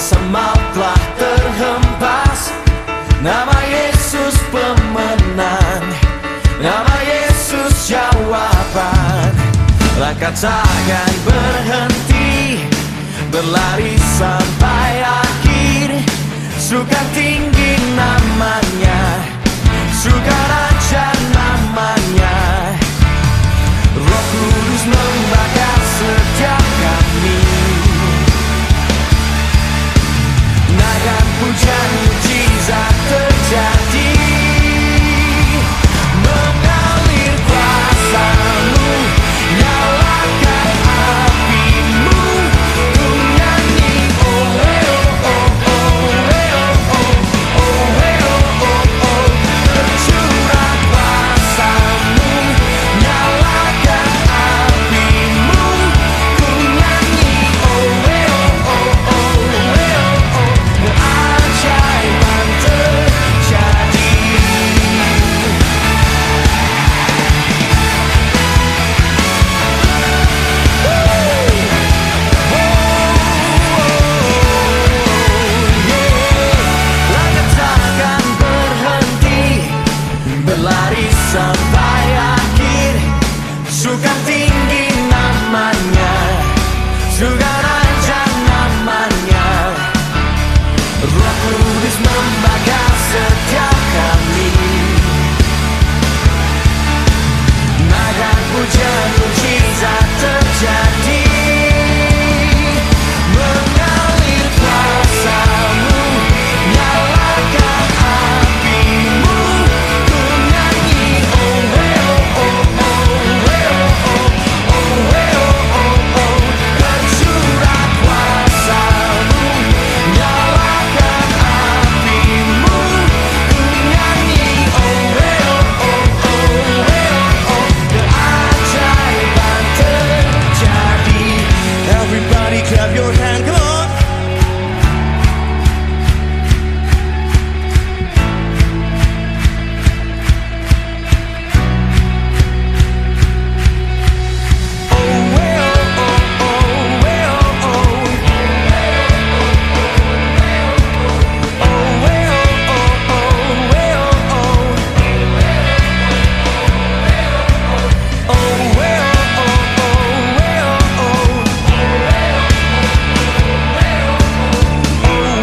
Kuasa maut telah terhempas. Nama Yesus pemenang, nama Yesus jawaban. Langkah takkan berhenti, berlari sampai akhir. Surga tinggi namanya, surga raja namanya. Roh Kudus membakar setiap kami. Naga pujian mujizat terjadi. Mengalir kuasa-Mu, nyalakan api-Mu. Ku nyanyi oh eh oh oh oh eh oh oh oh eh oh oh oh. Tercurah kuasa-Mu, nyalakan api-Mu. Ku nyanyi oh eh oh oh oh eh oh oh. Keajaiban terjadi. Langkah takkan berhenti, berlari sampai akhir. Surga tinggi namanya, surga raja namanya. Roh Kudus membakar setiap kami. Naga pujian mujizat terjadi. Mengalir kuasa-Mu, nyalakan api-Mu. Ku nyanyi oh eh oh oh oh eh oh oh oh eh oh oh oh. Tercurah kuasa-Mu, nyalakan api-Mu. Ku nyanyi oh eh oh oh oh eh oh oh. Keajaiban terjadi. Everybody clap your hand, come on. Oh eh oh oh oh eh oh oh. Oh eh oh oh oh eh oh oh. Oh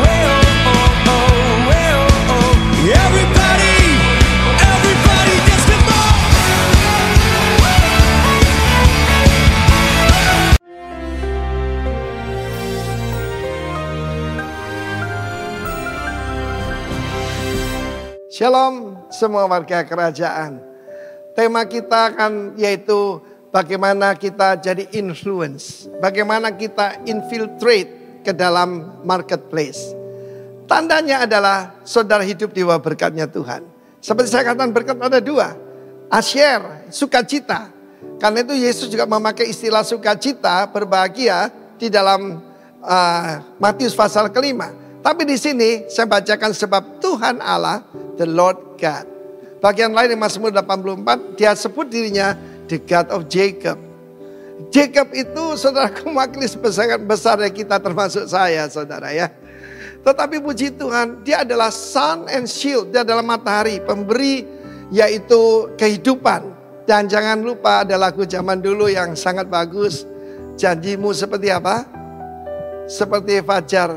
eh oh oh oh eh oh oh. Everybody, everybody, just come on. Shalom semua warga kerajaan. Tema kita kan yaitu bagaimana kita jadi influence. Bagaimana kita infiltrate ke dalam marketplace. Tandanya adalah saudara hidup di bawah berkatnya Tuhan. Seperti saya katakan berkat ada dua. Asyer, sukacita. Karena itu Yesus juga memakai istilah sukacita, berbahagia di dalam Matius pasal kelima. Tapi di sini saya bacakan sebab Tuhan Allah, the Lord God. Bagian lain di Mazmur 84, dia sebut dirinya the God of Jacob. Jacob itu saudara mewakili sebesar besar dari kita termasuk saya saudara ya. Tetapi puji Tuhan, dia adalah sun and shield, dia adalah matahari, pemberi yaitu kehidupan. Dan jangan lupa ada lagu zaman dulu yang sangat bagus. Janjimu seperti apa? Seperti fajar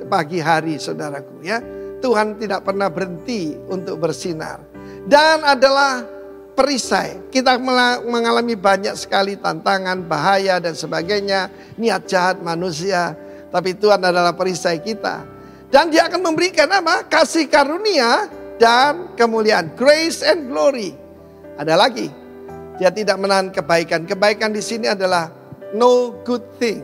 pagi hari saudaraku ya. Tuhan tidak pernah berhenti untuk bersinar. Dan adalah perisai. Kita mengalami banyak sekali tantangan, bahaya dan sebagainya. Niat jahat manusia. Tapi Tuhan adalah perisai kita. Dan dia akan memberikan apa? Kasih karunia dan kemuliaan. Grace and glory. Ada lagi. Dia tidak menahan kebaikan. Kebaikan di sini adalah no good thing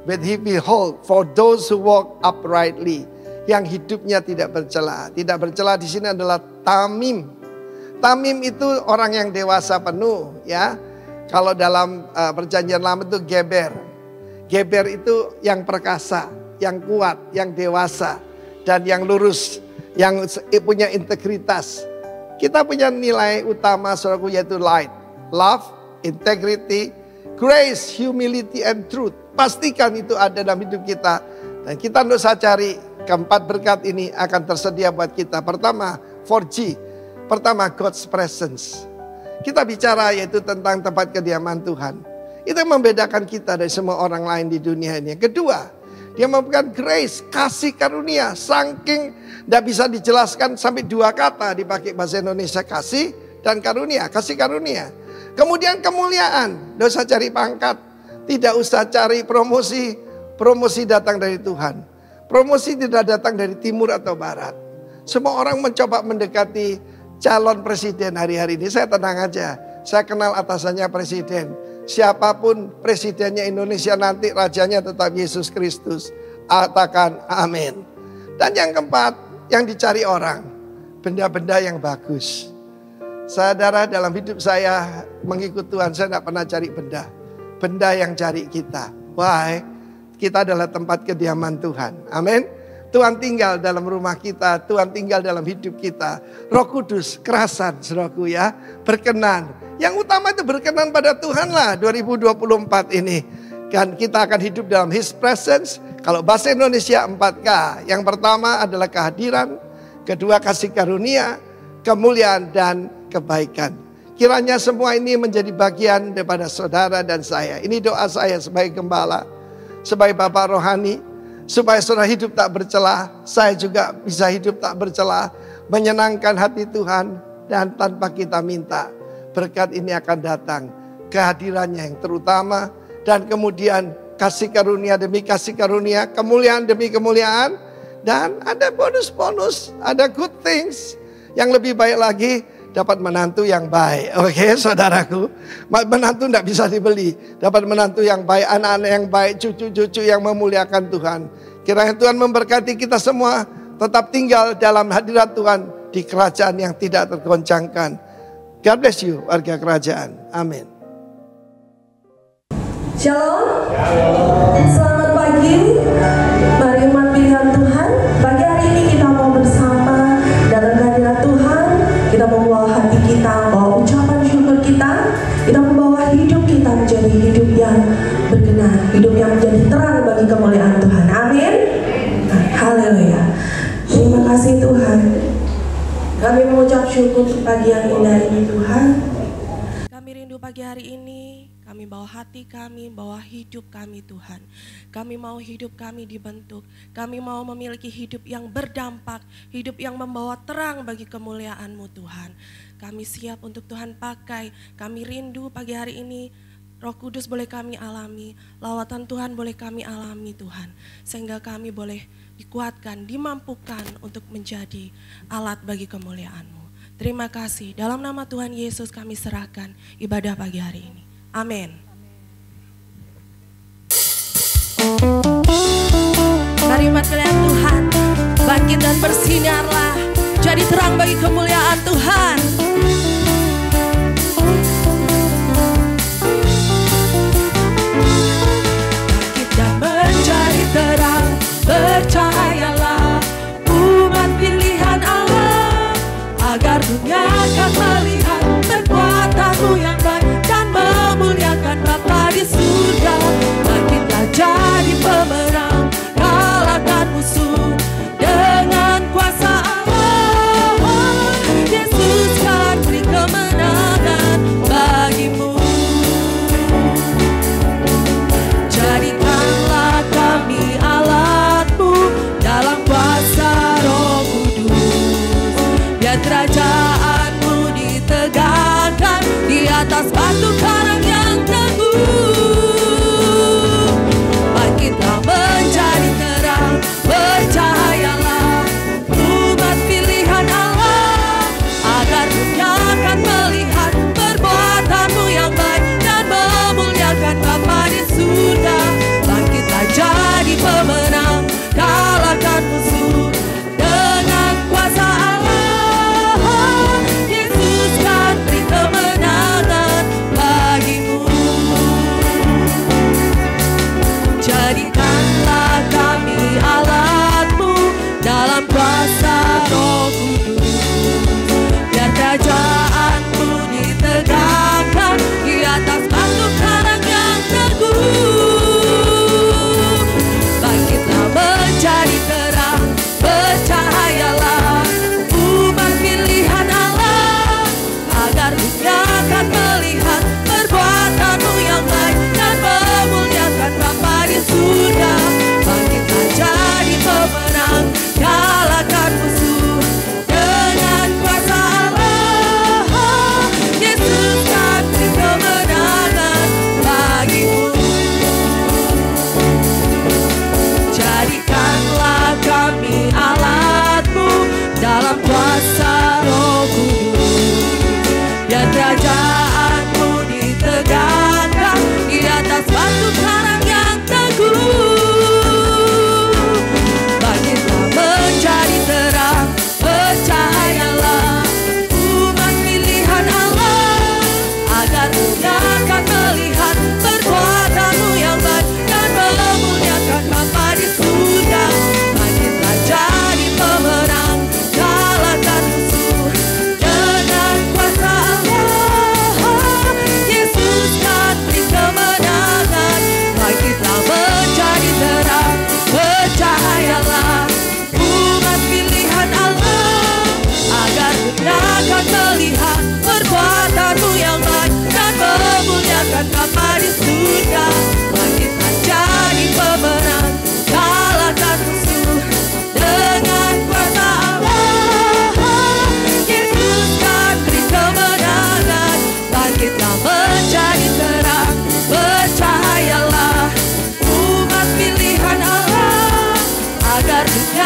but he behold for those who walk uprightly. Yang hidupnya tidak bercela. Tidak bercela di sini adalah tamim. Tamim itu orang yang dewasa penuh ya. Kalau dalam perjanjian lama itu geber. Geber itu yang perkasa, yang kuat, yang dewasa, dan yang lurus, yang punya integritas. Kita punya nilai utama saudaraku yaitu light, love, integrity, grace, humility, and truth. Pastikan itu ada dalam hidup kita. Dan kita tidak usah cari, keempat berkat ini akan tersedia buat kita. Pertama, 4G. Pertama, God's presence. Kita bicara yaitu tentang tempat kediaman Tuhan. Itu yang membedakan kita dari semua orang lain di dunia ini. Yang kedua, dia memberikan grace, kasih karunia. Saking tidak bisa dijelaskan sampai 2 kata dipakai bahasa Indonesia, kasih dan karunia. Kasih karunia. Kemudian kemuliaan, tidak usah cari pangkat. Tidak usah cari promosi. Promosi datang dari Tuhan. Promosi tidak datang dari timur atau barat. Semua orang mencoba mendekati calon presiden hari-hari ini. Saya tenang aja. Saya kenal atasannya presiden. Siapapun presidennya Indonesia nanti, rajanya tetap Yesus Kristus. Katakan amin. Dan yang keempat, yang dicari orang, benda-benda yang bagus. Saudara, dalam hidup saya mengikut Tuhan, saya tidak pernah cari benda. Benda yang cari kita. Why? Kita adalah tempat kediaman Tuhan. Amin. Tuhan tinggal dalam rumah kita, Tuhan tinggal dalam hidup kita. Roh Kudus, kerasan, saudaraku ya, berkenan. Yang utama itu berkenan pada Tuhan lah 2024 ini. Kan kita akan hidup dalam His presence. Kalau bahasa Indonesia 4K. Yang pertama adalah kehadiran, kedua kasih karunia, kemuliaan dan kebaikan. Kiranya semua ini menjadi bagian daripada saudara dan saya. Ini doa saya sebagai gembala, sebagai bapak rohani, supaya saudara hidup tak bercelah. Saya juga bisa hidup tak bercelah, menyenangkan hati Tuhan. Dan tanpa kita minta, berkat ini akan datang. Kehadirannya yang terutama. Dan kemudian kasih karunia demi kasih karunia, kemuliaan demi kemuliaan. Dan ada bonus-bonus, ada good things. Yang lebih baik lagi, dapat menantu yang baik. Oke, saudaraku. Menantu tidak bisa dibeli. Dapat menantu yang baik, anak-anak yang baik, cucu-cucu yang memuliakan Tuhan. Kiranya Tuhan memberkati kita semua. Tetap tinggal dalam hadirat Tuhan di kerajaan yang tidak tergoncangkan. God bless you, warga kerajaan. Amin. Shalom. Selamat pagi. Mari umat pilihan Tuhan. Pagi hari ini kita mau bersama dalam hadirat Tuhan. Kita membawa hati kita, bawa ucapan syukur kita. Kita membawa hidup kita menjadi hidup yang berkenan, hidup yang menjadi terang bagi kemuliaan Tuhan. Amin. Haleluya. Terima kasih Tuhan. Kami mengucap syukur untuk pagi yang indah ini Tuhan. Kami rindu pagi hari ini. Kami bawa hati kami, bawa hidup kami Tuhan. Kami mau hidup kami dibentuk. Kami mau memiliki hidup yang berdampak. Hidup yang membawa terang bagi kemuliaan-Mu Tuhan. Kami siap untuk Tuhan pakai. Kami rindu pagi hari ini. Roh Kudus boleh kami alami. Lawatan Tuhan boleh kami alami Tuhan. Sehingga kami boleh dikuatkan, dimampukan untuk menjadi alat bagi kemuliaan-Mu. Terima kasih. Dalam nama Tuhan Yesus kami serahkan ibadah pagi hari ini. Amin. Mari umat pilihan Tuhan, bangkit dan bersinarlah, jadi terang bagi kemuliaan Tuhan. Bangkit dan menjadi terang, percayalah umat pilihan Allah, agar dunia akan melihat kekuatan-Mu yang baik dan memuliakan Bapa di surga. Bangkitlah jadi pemenang, kalahkan musuh dengan kuasa Allah. Yesus kan beri kemenangan bagimu. Jadikanlah kami alat-Mu dalam kuasa Roh Kudus. Biar kerajaan-Mu ditegakkan di atas batu karang yang teguh. Bangkitlah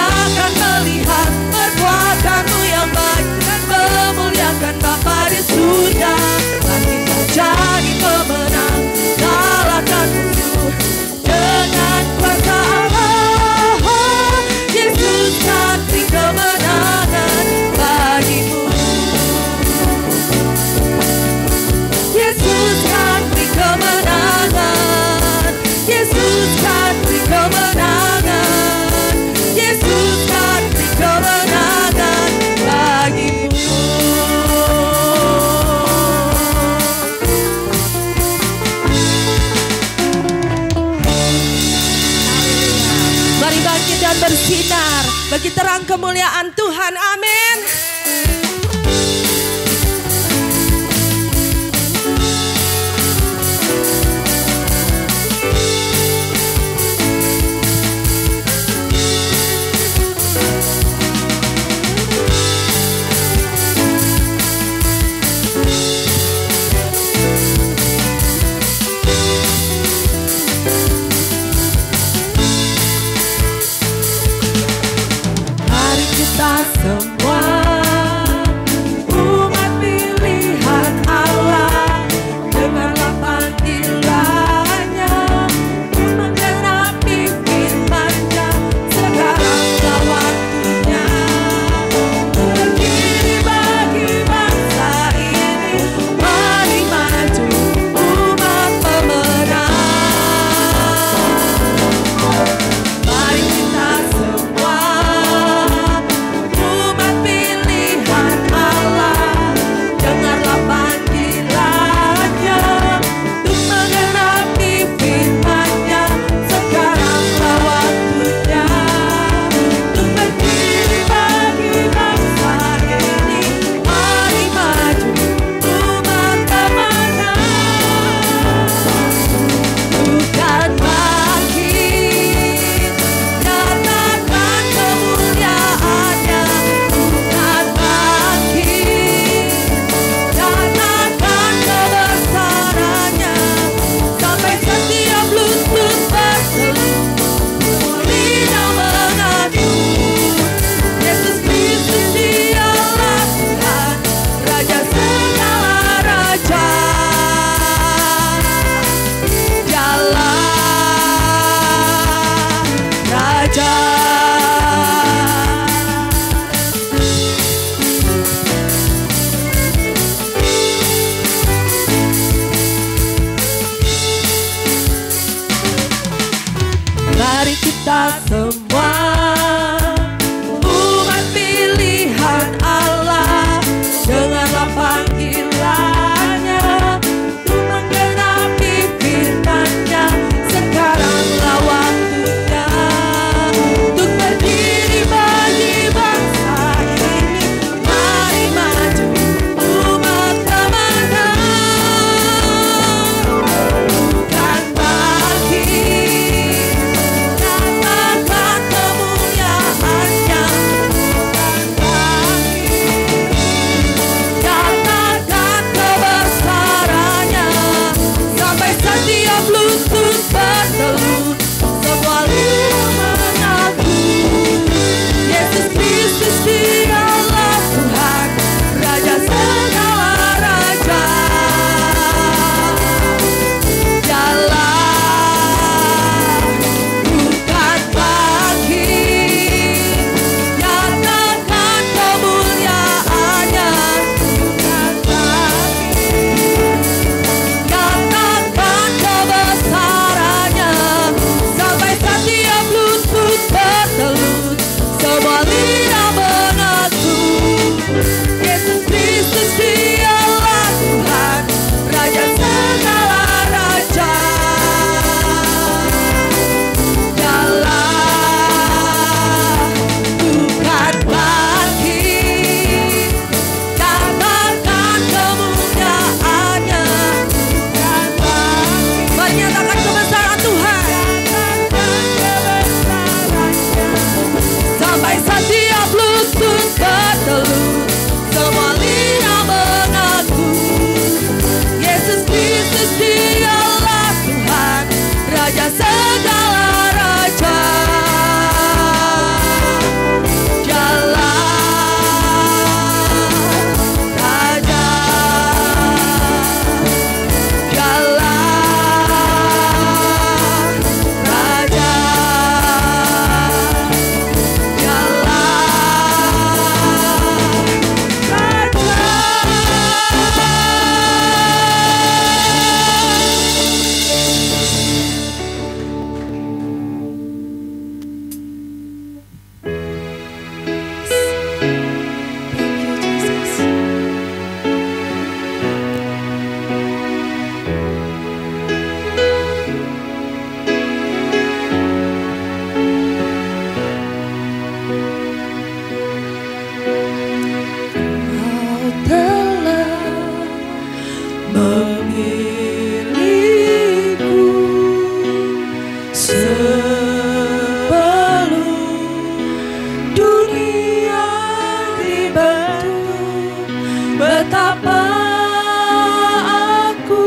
akan melihat perbuatan-Mu yang baik dan memuliakan Bapa di surga. Dan kita jadi pemenang, kalahkan musuh dengan kuasa Allah. Yesus kan beri kemenangan bagimu. Yesus kan beri kemenangan. Yesus kan beri kemenangan. Yesus kan beri kemenangan bagimu. Mari bangkit dan bersinar bagi terang kemuliaan Tuhan. Amin. Mari kita semua umat pilihan Allah, dengarlah panggilannya untuk menggenapi firman-Nya. Sekaranglah waktunya berdiri bagi bangsa ini. Mari maju umat pemenang. Mari kita semua umat pilihan Allah, dengarlah panggilannya untuk menggenapi firman-Nya. Sekaranglah waktunya untuk berdiri bagi bangsa ini. Mari maju umat pemenang. Bukan bangkit, nyatakan kemuliaan-Nya. Bukan bangkit, nyatakan kebesaran-Nya. Sampai setiap lutut berseru, lidah mengaku, Yesus Kristus Dialah Tuhan, Raja segala raja. Dialah Raja. Mari kita semua umat pilihan Allah, dengarlah panggilannya untuk menggenapi firman-Nya. Sekaranglah waktunya untuk berdiri bagi bangsa ini. Mari maju umat pemenang. Bukan bangkit, nyatakan kemuliaan-Nya. Bukan bangkit, nyatakan kebesaran-Nya. Sampai setiap lutut bertelut, semua lidah mengaku, Yesus Kristus Dialah Tuhan, Raja segala raja. Dialah bukan bangkit, nyatakan kemuliaan-Nya. Bukan bangkit, nyatakan kebesaran-Nya. Sampai setiap lutut bertelut, semua lidah mengaku, Yesus Kristus Dialah Tuhan, Raja segala raja. Dialah bukan bangkit, nyatakan kemuliaan-Nya. Bukan bangkit. Mari nyatakan kebesaran Tuhan. Sampai setiap lutut bertelut, semua lidah mengaku, Yesus Kristus Dialah Tuhan, Raja segala raja. Betapa aku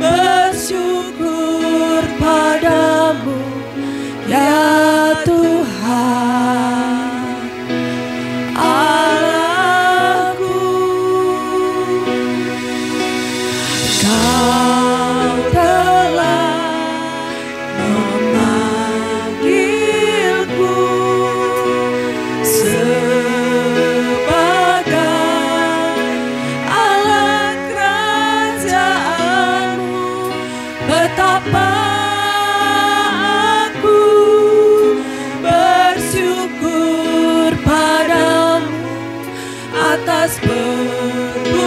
bersyukur padamu, ya Tuhan Allahku. Kau telah memanggilku sebagai alat kerajaanmu. Betapa aku bersyukur padamu atas perbuatanmu.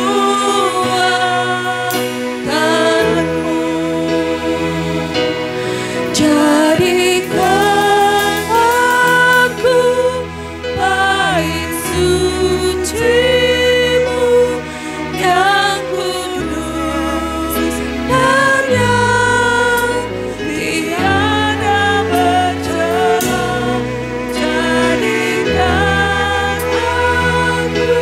Jadikan aku bait suci-Mu yang kudus dan yang tiada bercelah. Jadikan aku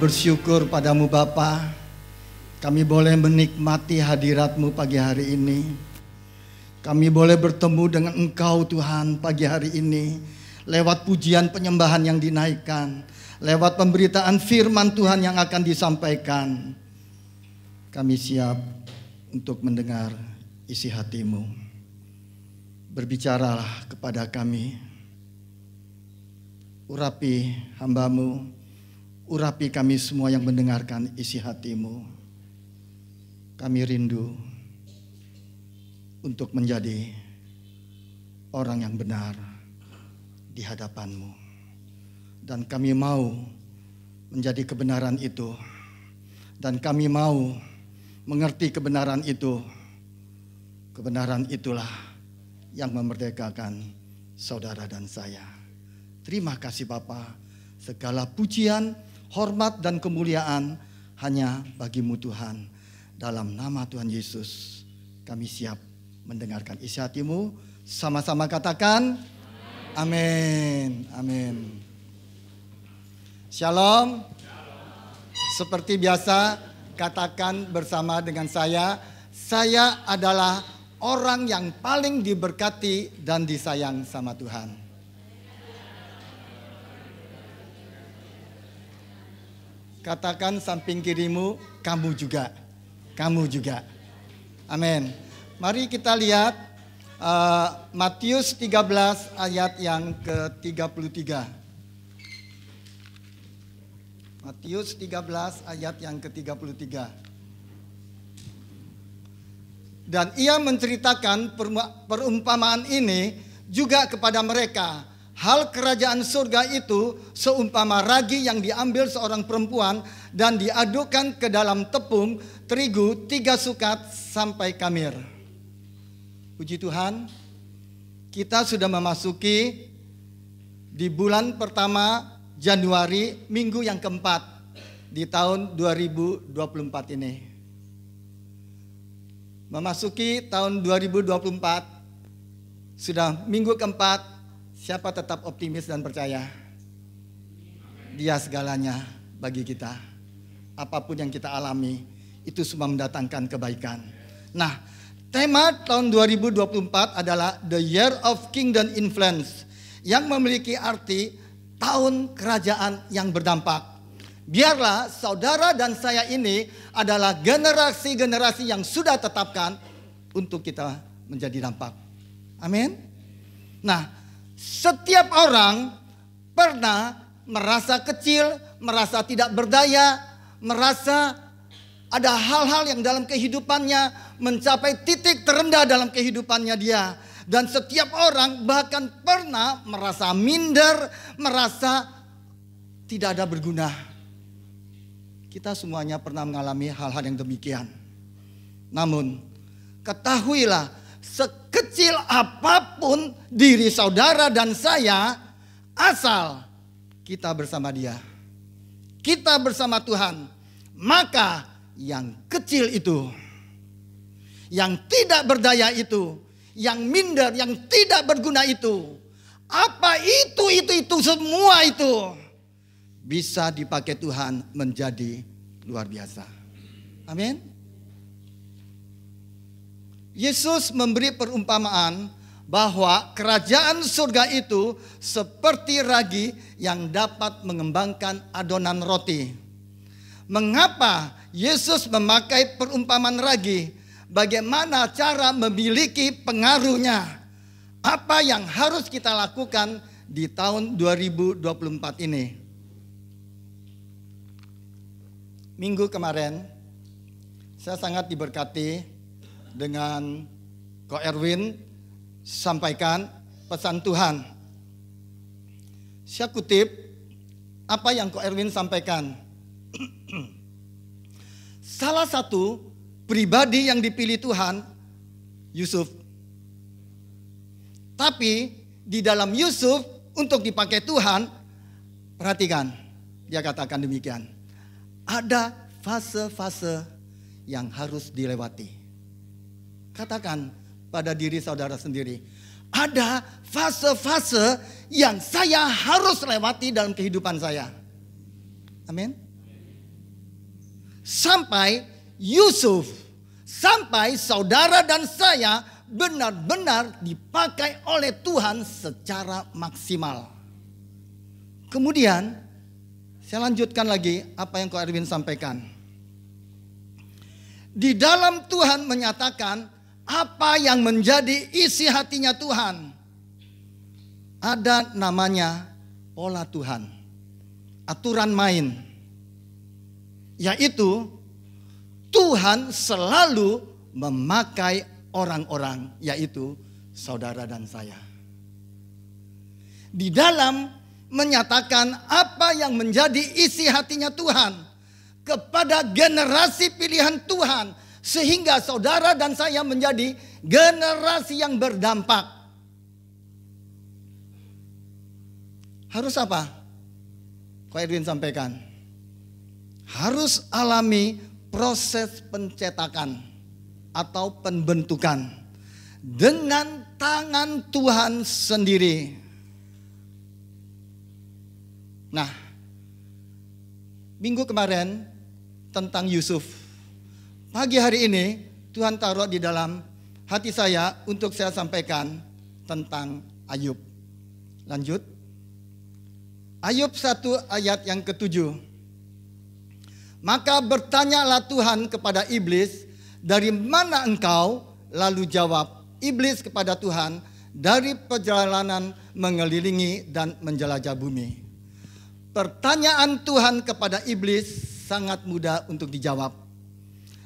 bersyukur padamu Bapa. Kami boleh menikmati hadirat-Mu pagi hari ini. Kami boleh bertemu dengan Engkau Tuhan pagi hari ini. Lewat pujian penyembahan yang dinaikkan. Lewat pemberitaan firman Tuhan yang akan disampaikan. Kami siap untuk mendengar isi hati-Mu. Berbicaralah kepada kami. Urapi hamba-Mu. Urapi kami semua yang mendengarkan isi hati-Mu. Kami rindu untuk menjadi orang yang benar di hadapan-Mu. Dan kami mau menjadi kebenaran itu. Dan kami mau mengerti kebenaran itu. Kebenaran itulah yang memerdekakan saudara dan saya. Terima kasih Bapa. Segala pujian, hormat dan kemuliaan hanya bagi-Mu Tuhan. Dalam nama Tuhan Yesus kami siap mendengarkan isi hati-Mu. Sama-sama katakan amin. Amin. Shalom. Seperti biasa katakan bersama dengan saya adalah orang yang paling diberkati dan disayang sama Tuhan. Katakan samping kirimu, kamu juga. Kamu juga. Amin. Mari kita lihat Matius 13 ayat yang ke-33. Matius 13 ayat yang ke-33. Dan ia menceritakan perumpamaan ini juga kepada mereka. Hal kerajaan surga itu seumpama ragi yang diambil seorang perempuan dan diadukkan ke dalam tepung terigu 3 sukat sampai kamir. Puji Tuhan, kita sudah memasuki di bulan pertama Januari, minggu yang keempat di tahun 2024 ini. Memasuki tahun 2024, sudah minggu keempat. Siapa tetap optimis dan percaya? Dia segalanya bagi kita. Apapun yang kita alami, itu semua mendatangkan kebaikan. Nah, tema tahun 2024 adalah The Year of Kingdom Influence, yang memiliki arti tahun kerajaan yang berdampak. Biarlah saudara dan saya ini adalah generasi-generasi yang sudah tetapkan untuk kita menjadi dampak. Amin. Nah, setiap orang pernah merasa kecil, merasa tidak berdaya, merasa ada hal-hal yang dalam kehidupannya mencapai titik terendah dalam kehidupannya dia. Dan setiap orang bahkan pernah merasa minder, merasa tidak ada berguna. Kita semuanya pernah mengalami hal-hal yang demikian. Namun, ketahuilah, sekecil apapun diri saudara dan saya, asal kita bersama Dia, kita bersama Tuhan, maka yang kecil itu, yang tidak berdaya itu, yang minder, yang tidak berguna itu, apa itu semua itu bisa dipakai Tuhan menjadi luar biasa. Amin. Yesus memberi perumpamaan bahwa kerajaan surga itu seperti ragi yang dapat mengembangkan adonan roti. Mengapa Yesus memakai perumpamaan ragi? Bagaimana cara memiliki pengaruhnya? Apa yang harus kita lakukan di tahun 2024 ini? Minggu kemarin saya sangat diberkati dengan Ko Erwin sampaikan pesan Tuhan. Saya kutip apa yang Ko Erwin sampaikan. Salah satu pribadi yang dipilih Tuhan, Yusuf. Tapi di dalam Yusuf untuk dipakai Tuhan, perhatikan, dia katakan demikian. Ada fase-fase yang harus dilewati. Katakan pada diri saudara sendiri, ada fase-fase yang saya harus lewati dalam kehidupan saya. Amin. sampai Yusuf, sampai saudara dan saya benar-benar dipakai oleh Tuhan secara maksimal. Kemudian saya lanjutkan lagi apa yang Ko Erwin sampaikan. Di dalam Tuhan menyatakan apa yang menjadi isi hatinya Tuhan. Ada namanya pola Tuhan, aturan main. Yaitu Tuhan selalu memakai orang-orang, yaitu saudara dan saya. Di dalam menyatakan apa yang menjadi isi hatinya Tuhan kepada generasi pilihan Tuhan, sehingga saudara dan saya menjadi generasi yang berdampak. Harus apa? Ko Edwin sampaikan. Harus alami proses pencetakan atau pembentukan dengan tangan Tuhan sendiri. Nah, minggu kemarin tentang Yusuf. Pagi hari ini Tuhan taruh di dalam hati saya untuk saya sampaikan tentang Ayub. Lanjut. Ayub 1 ayat yang ke-7. Maka bertanyalah Tuhan kepada iblis, dari mana engkau? Lalu jawab iblis kepada Tuhan, dari perjalanan mengelilingi dan menjelajah bumi. Pertanyaan Tuhan kepada iblis sangat mudah untuk dijawab.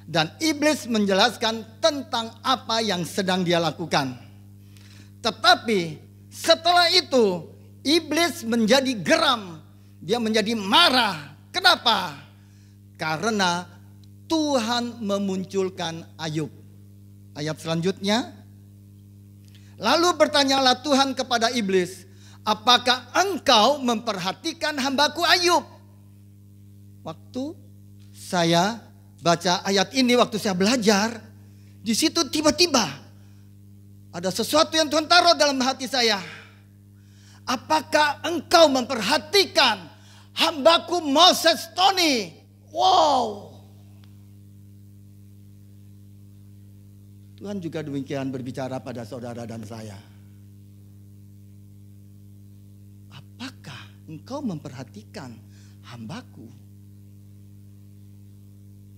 Dan iblis menjelaskan tentang apa yang sedang dia lakukan. Tetapi setelah itu iblis menjadi geram, dia menjadi marah. Kenapa? Karena Tuhan memunculkan Ayub. Ayat selanjutnya. Lalu bertanyalah Tuhan kepada iblis, apakah engkau memperhatikan hambaku Ayub? Waktu saya baca ayat ini, waktu saya belajar, di situ tiba-tiba ada sesuatu yang Tuhan taruh dalam hati saya. Apakah engkau memperhatikan hambaku Moses Tony? Wow. Tuhan juga demikian berbicara pada saudara dan saya. Apakah engkau memperhatikan hambaku?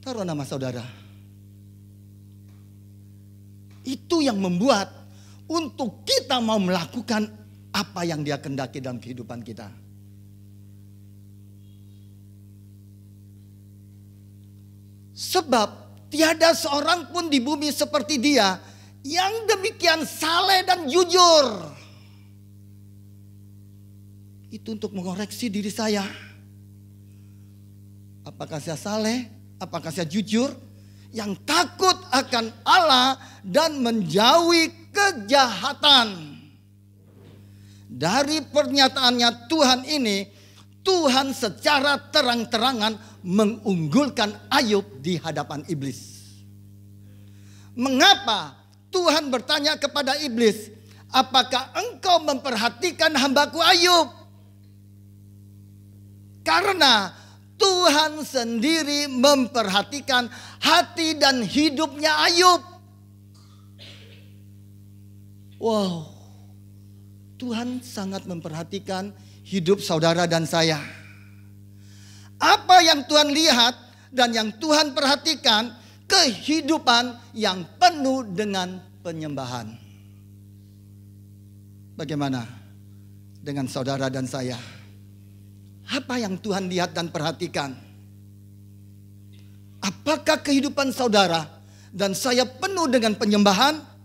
Taruh nama saudara. Itu yang membuat untuk kita mau melakukan apa yang Dia kehendaki dalam kehidupan kita. Sebab tiada seorang pun di bumi seperti Dia yang demikian saleh dan jujur. Itu untuk mengoreksi diri saya. Apakah saya saleh? Apakah saya jujur? Yang takut akan Allah dan menjauhi kejahatan. Dari pernyataannya Tuhan ini, Tuhan secara terang-terangan mengunggulkan Ayub di hadapan iblis. Mengapa Tuhan bertanya kepada iblis, apakah engkau memperhatikan hambaku Ayub? Karena Tuhan sendiri memperhatikan hati dan hidupnya Ayub. Wow, Tuhan sangat memperhatikan hidup saudara dan saya. Apa yang Tuhan lihat dan yang Tuhan perhatikan, kehidupan yang penuh dengan penyembahan. Bagaimana dengan saudara dan saya? Apa yang Tuhan lihat dan perhatikan? Apakah kehidupan saudara dan saya penuh dengan penyembahan?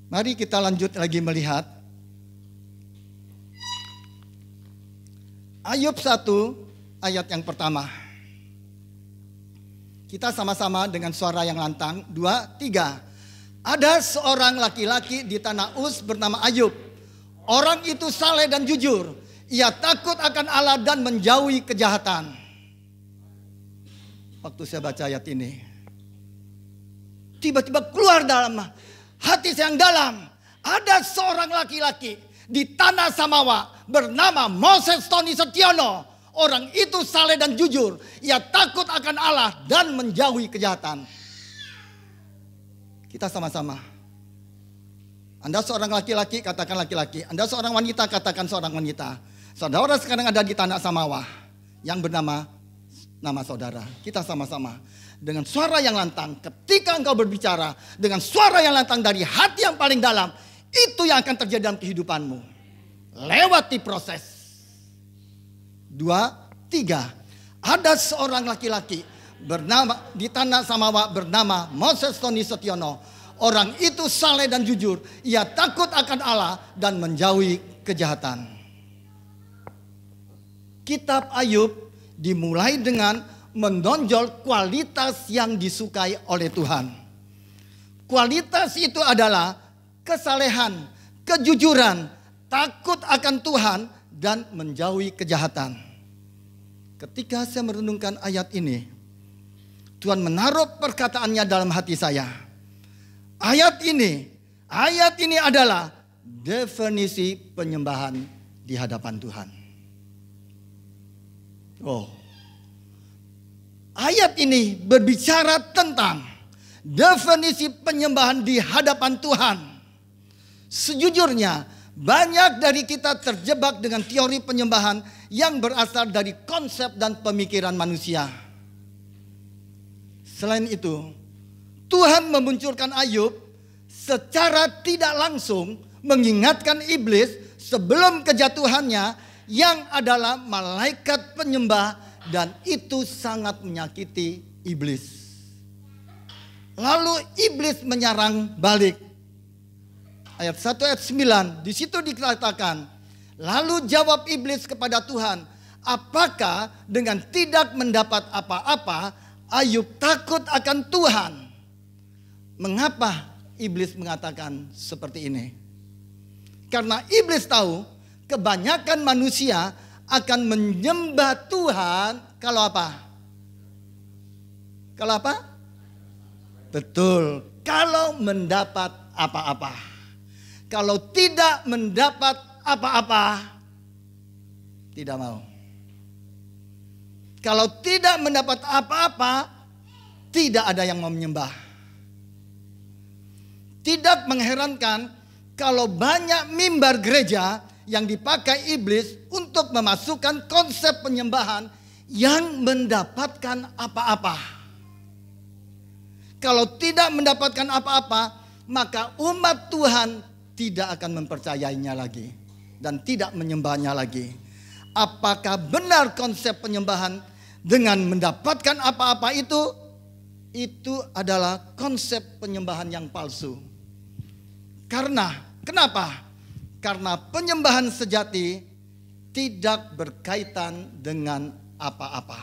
Mari kita lanjut lagi melihat Ayub 1 ayat yang pertama. Kita sama-sama dengan suara yang lantang. 2, 3. Ada seorang laki-laki di tanah Uz bernama Ayub. Orang itu saleh dan jujur. Ia takut akan Allah dan menjauhi kejahatan. Waktu saya baca ayat ini, tiba-tiba keluar dalam hati saya yang dalam. Ada seorang laki-laki di tanah Samawa bernama Moses Tony Setiono. Orang itu saleh dan jujur. Ia takut akan Allah dan menjauhi kejahatan. Kita sama-sama. Anda seorang laki-laki, katakan laki-laki. Anda seorang wanita, katakan seorang wanita. Saudara sekarang ada di tanah Samawa yang bernama nama saudara. Kita sama-sama dengan suara yang lantang. Ketika engkau berbicara dengan suara yang lantang dari hati yang paling dalam, itu yang akan terjadi dalam kehidupanmu. Lewati proses. 2, 3. Ada seorang laki-laki bernama di tanah Samawa bernama Moses Tony Setiono. Orang itu saleh dan jujur. Ia takut akan Allah dan menjauhi kejahatan. Kitab Ayub dimulai dengan menonjol kualitas yang disukai oleh Tuhan. Kualitas itu adalah kesalehan, kejujuran, takut akan Tuhan, dan menjauhi kejahatan. Ketika saya merenungkan ayat ini, Tuhan menaruh perkataannya dalam hati saya. Ayat ini adalah definisi penyembahan di hadapan Tuhan. Ayat ini berbicara tentang definisi penyembahan di hadapan Tuhan. Sejujurnya, banyak dari kita terjebak dengan teori penyembahan yang berasal dari konsep dan pemikiran manusia. Selain itu, Tuhan memunculkan Ayub secara tidak langsung mengingatkan iblis sebelum kejatuhannya yang adalah malaikat penyembah, dan itu sangat menyakiti iblis. Lalu iblis menyerang balik. Ayat 1 ayat 9 di situ dikatakan, lalu jawab iblis kepada Tuhan, apakah dengan tidak mendapat apa-apa Ayub takut akan Tuhan? Mengapa iblis mengatakan seperti ini? Karena iblis tahu kebanyakan manusia akan menyembah Tuhan kalau apa? Kalau apa? Betul, kalau mendapat apa-apa. Kalau tidak mendapat apa-apa, tidak mau. Kalau tidak mendapat apa-apa, tidak ada yang mau menyembah. Tidak mengherankan kalau banyak mimbar gereja yang dipakai iblis untuk memasukkan konsep penyembahan yang mendapatkan apa-apa. Kalau tidak mendapatkan apa-apa, maka umat Tuhan tidak akan mempercayainya lagi dan tidak menyembahnya lagi. Apakah benar konsep penyembahan dengan mendapatkan apa-apa itu adalah konsep penyembahan yang palsu. Kenapa? Karena penyembahan sejati tidak berkaitan dengan apa-apa.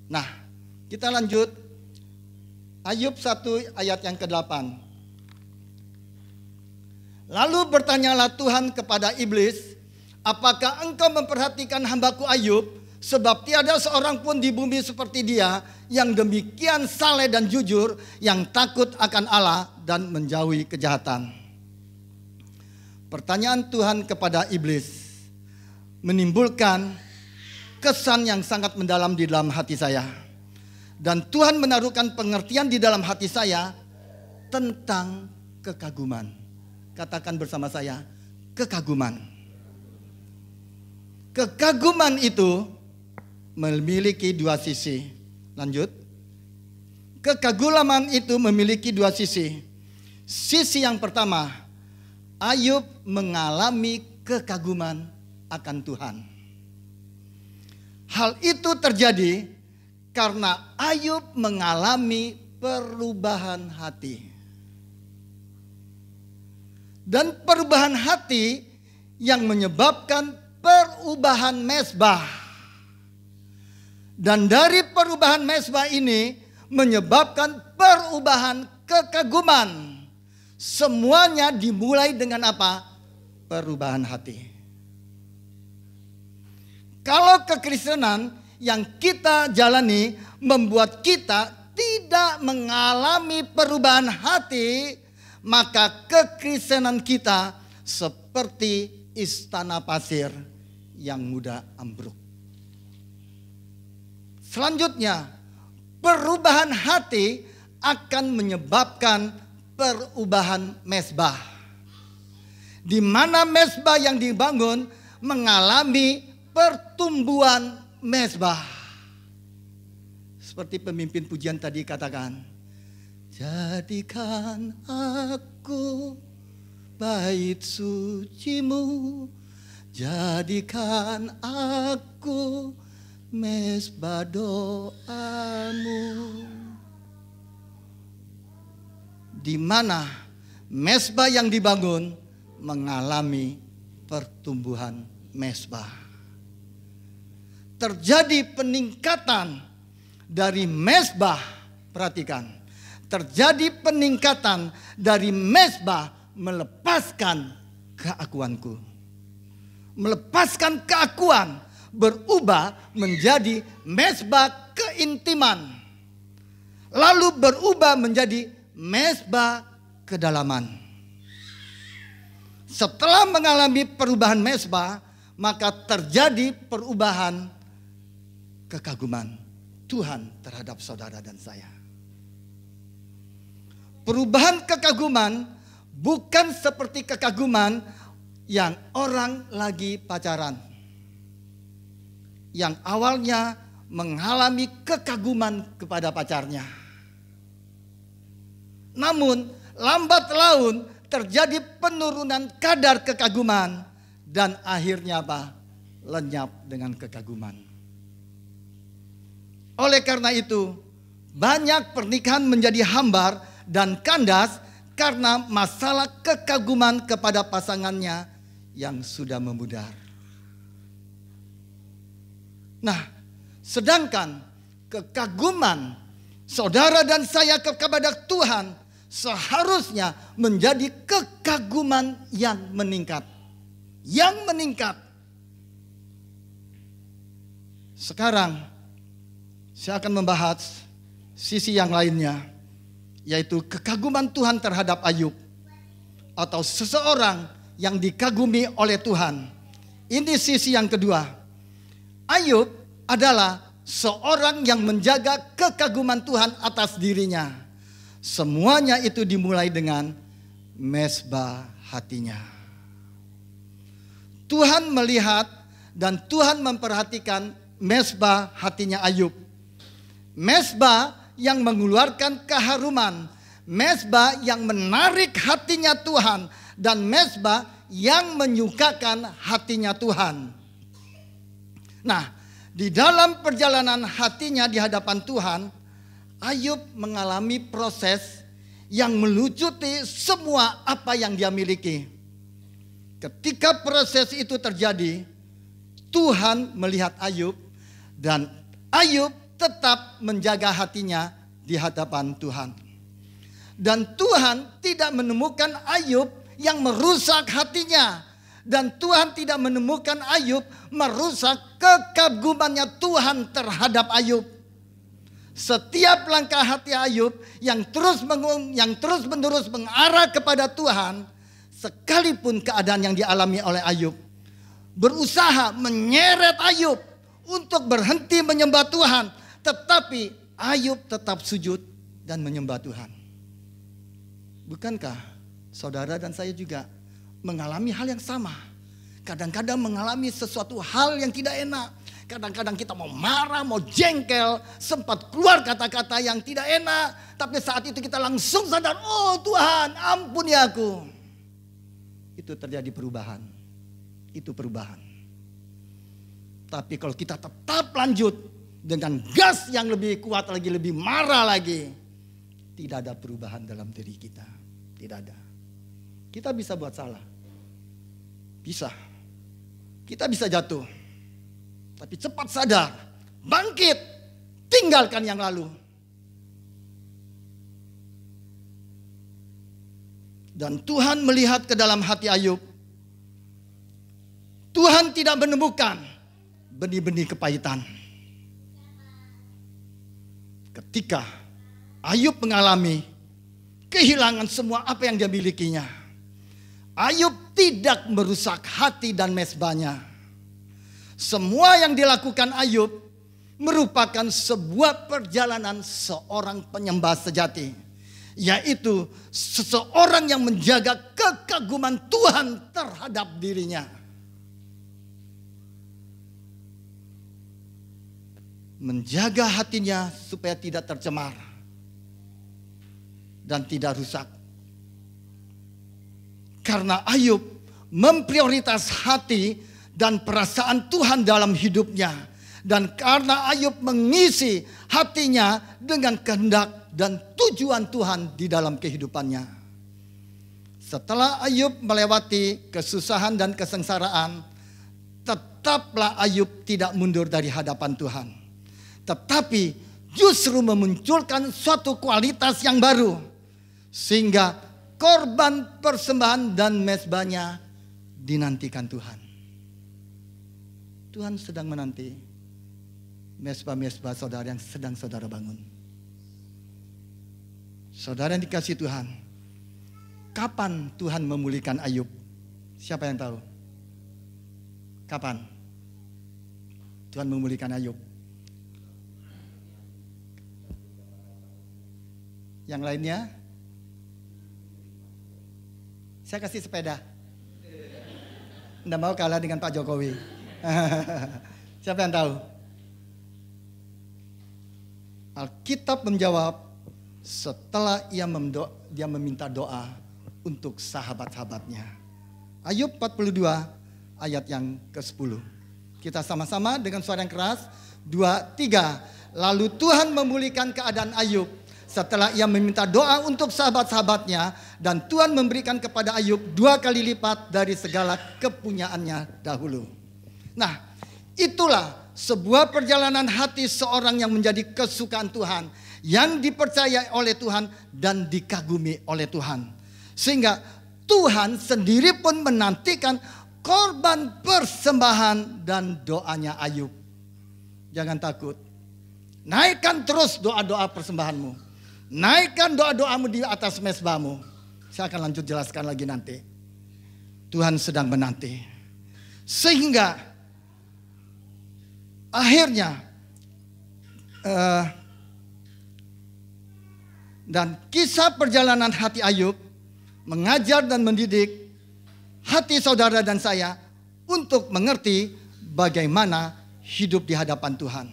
Nah, kita lanjut. Ayub 1 ayat yang ke-8. Lalu bertanyalah Tuhan kepada iblis, apakah engkau memperhatikan hambaku Ayub? Sebab tiada seorang pun di bumi seperti dia yang demikian saleh dan jujur, yang takut akan Allah dan menjauhi kejahatan. Pertanyaan Tuhan kepada iblis menimbulkan kesan yang sangat mendalam di dalam hati saya. Dan Tuhan menaruhkan pengertian di dalam hati saya tentang kekaguman. Katakan bersama saya, kekaguman. Kekaguman itu memiliki dua sisi. Lanjut. Kekaguman itu memiliki dua sisi. Sisi yang pertama, Ayub mengalami kekaguman akan Tuhan. Hal itu terjadi karena Ayub mengalami perubahan hati. Dan perubahan hati yang menyebabkan perubahan mezbah. Dan dari perubahan mezbah ini menyebabkan perubahan kekaguman. Semuanya dimulai dengan apa? Perubahan hati. Kalau kekristenan yang kita jalani membuat kita tidak mengalami perubahan hati, maka kekristenan kita seperti istana pasir yang mudah ambruk. Selanjutnya, perubahan hati akan menyebabkan perubahan mezbah. Di mana mezbah yang dibangun mengalami pertumbuhan mezbah. Seperti pemimpin pujian tadi katakan, jadikan aku bait sucimu, jadikan aku mezbah doamu. Di mana mezbah yang dibangun mengalami pertumbuhan mezbah. Terjadi peningkatan dari mezbah, perhatikan. Terjadi peningkatan dari mezbah melepaskan keakuanku. Melepaskan keakuan berubah menjadi mezbah keintiman. Lalu berubah menjadi mezbah kedalaman. Setelah mengalami perubahan mezbah, maka terjadi perubahan kekaguman Tuhan terhadap saudara dan saya. Perubahan kekaguman bukan seperti kekaguman yang orang lagi pacaran. Yang awalnya mengalami kekaguman kepada pacarnya. Namun lambat laun terjadi penurunan kadar kekaguman dan akhirnya apa? Lenyap dengan kekaguman. Oleh karena itu, banyak pernikahan menjadi hambar dan kandas karena masalah kekaguman kepada pasangannya yang sudah memudar. Nah, sedangkan kekaguman saudara dan saya kepada Tuhan seharusnya menjadi kekaguman yang meningkat. Yang meningkat. Sekarang saya akan membahas sisi yang lainnya, yaitu kekaguman Tuhan terhadap Ayub, atau seseorang yang dikagumi oleh Tuhan. Ini sisi yang kedua. Ayub adalah seorang yang menjaga kekaguman Tuhan atas dirinya. Semuanya itu dimulai dengan mezbah hatinya. Tuhan melihat dan Tuhan memperhatikan mezbah hatinya Ayub. Mezbah yang mengeluarkan keharuman, mezbah yang menarik hatinya Tuhan, dan mezbah yang menyukakan hatinya Tuhan. Nah, di dalam perjalanan hatinya di hadapan Tuhan, Ayub mengalami proses yang melucuti semua apa yang dia miliki. Ketika proses itu terjadi, Tuhan melihat Ayub dan Ayub tetap menjaga hatinya di hadapan Tuhan. Dan Tuhan tidak menemukan Ayub yang merusak hatinya. Dan Tuhan tidak menemukan Ayub merusak kekagumannya Tuhan terhadap Ayub. Setiap langkah hati Ayub yang terus menerus mengarah kepada Tuhan, sekalipun keadaan yang dialami oleh Ayub, berusaha menyeret Ayub untuk berhenti menyembah Tuhan, tetapi Ayub tetap sujud dan menyembah Tuhan. Bukankah saudara dan saya juga mengalami hal yang sama? Kadang-kadang mengalami sesuatu hal yang tidak enak. Kadang-kadang kita mau marah, mau jengkel, sempat keluar kata-kata yang tidak enak. Tapi saat itu kita langsung sadar, oh Tuhan ampuni aku. Itu terjadi perubahan. Itu perubahan. Tapi kalau kita tetap lanjut dengan gas yang lebih kuat lagi, lebih marah lagi, tidak ada perubahan dalam diri kita. Tidak ada. Kita bisa buat salah. Bisa. Kita bisa jatuh. Tapi cepat sadar, bangkit, tinggalkan yang lalu. Dan Tuhan melihat ke dalam hati Ayub. Tuhan tidak menemukan benih-benih kepahitan. Ketika Ayub mengalami kehilangan semua apa yang dia milikinya, Ayub tidak merusak hati dan mezbahnya. Semua yang dilakukan Ayub merupakan sebuah perjalanan seorang penyembah sejati, yaitu seseorang yang menjaga kekaguman Tuhan terhadap dirinya. Menjaga hatinya supaya tidak tercemar dan tidak rusak. Karena Ayub memprioritas hati dan perasaan Tuhan dalam hidupnya. Dan karena Ayub mengisi hatinya dengan kehendak dan tujuan Tuhan di dalam kehidupannya. Setelah Ayub melewati kesusahan dan kesengsaraan, tetaplah Ayub tidak mundur dari hadapan Tuhan. Tetapi justru memunculkan suatu kualitas yang baru. Sehingga korban persembahan dan mezbahnya dinantikan Tuhan. Tuhan sedang menanti mezbah-mezbah saudara yang sedang saudara bangun. Saudara yang dikasihi Tuhan, kapan Tuhan memulihkan Ayub? Siapa yang tahu? Kapan Tuhan memulihkan Ayub? Yang lainnya? Saya kasih sepeda. Nggak mau kalah dengan Pak Jokowi. Siapa yang tahu? Alkitab menjawab setelah dia meminta doa untuk sahabat-sahabatnya. Ayub 42 ayat yang ke-10. Kita sama-sama dengan suara yang keras. 2, 3. Lalu Tuhan memulihkan keadaan Ayub setelah ia meminta doa untuk sahabat-sahabatnya, dan Tuhan memberikan kepada Ayub 2 kali lipat dari segala kepunyaannya dahulu. Nah, itulah sebuah perjalanan hati seorang yang menjadi kesukaan Tuhan, yang dipercayai oleh Tuhan dan dikagumi oleh Tuhan. Sehingga Tuhan sendiri pun menantikan korban persembahan dan doanya Ayub. Jangan takut. Naikkan terus doa-doa persembahanmu. Naikkan doa-doamu di atas mezbahmu. Saya akan lanjut jelaskan lagi nanti. Tuhan sedang menanti. Sehingga akhirnya dan kisah perjalanan hati Ayub mengajar dan mendidik hati saudara dan saya untuk mengerti bagaimana hidup di hadapan Tuhan.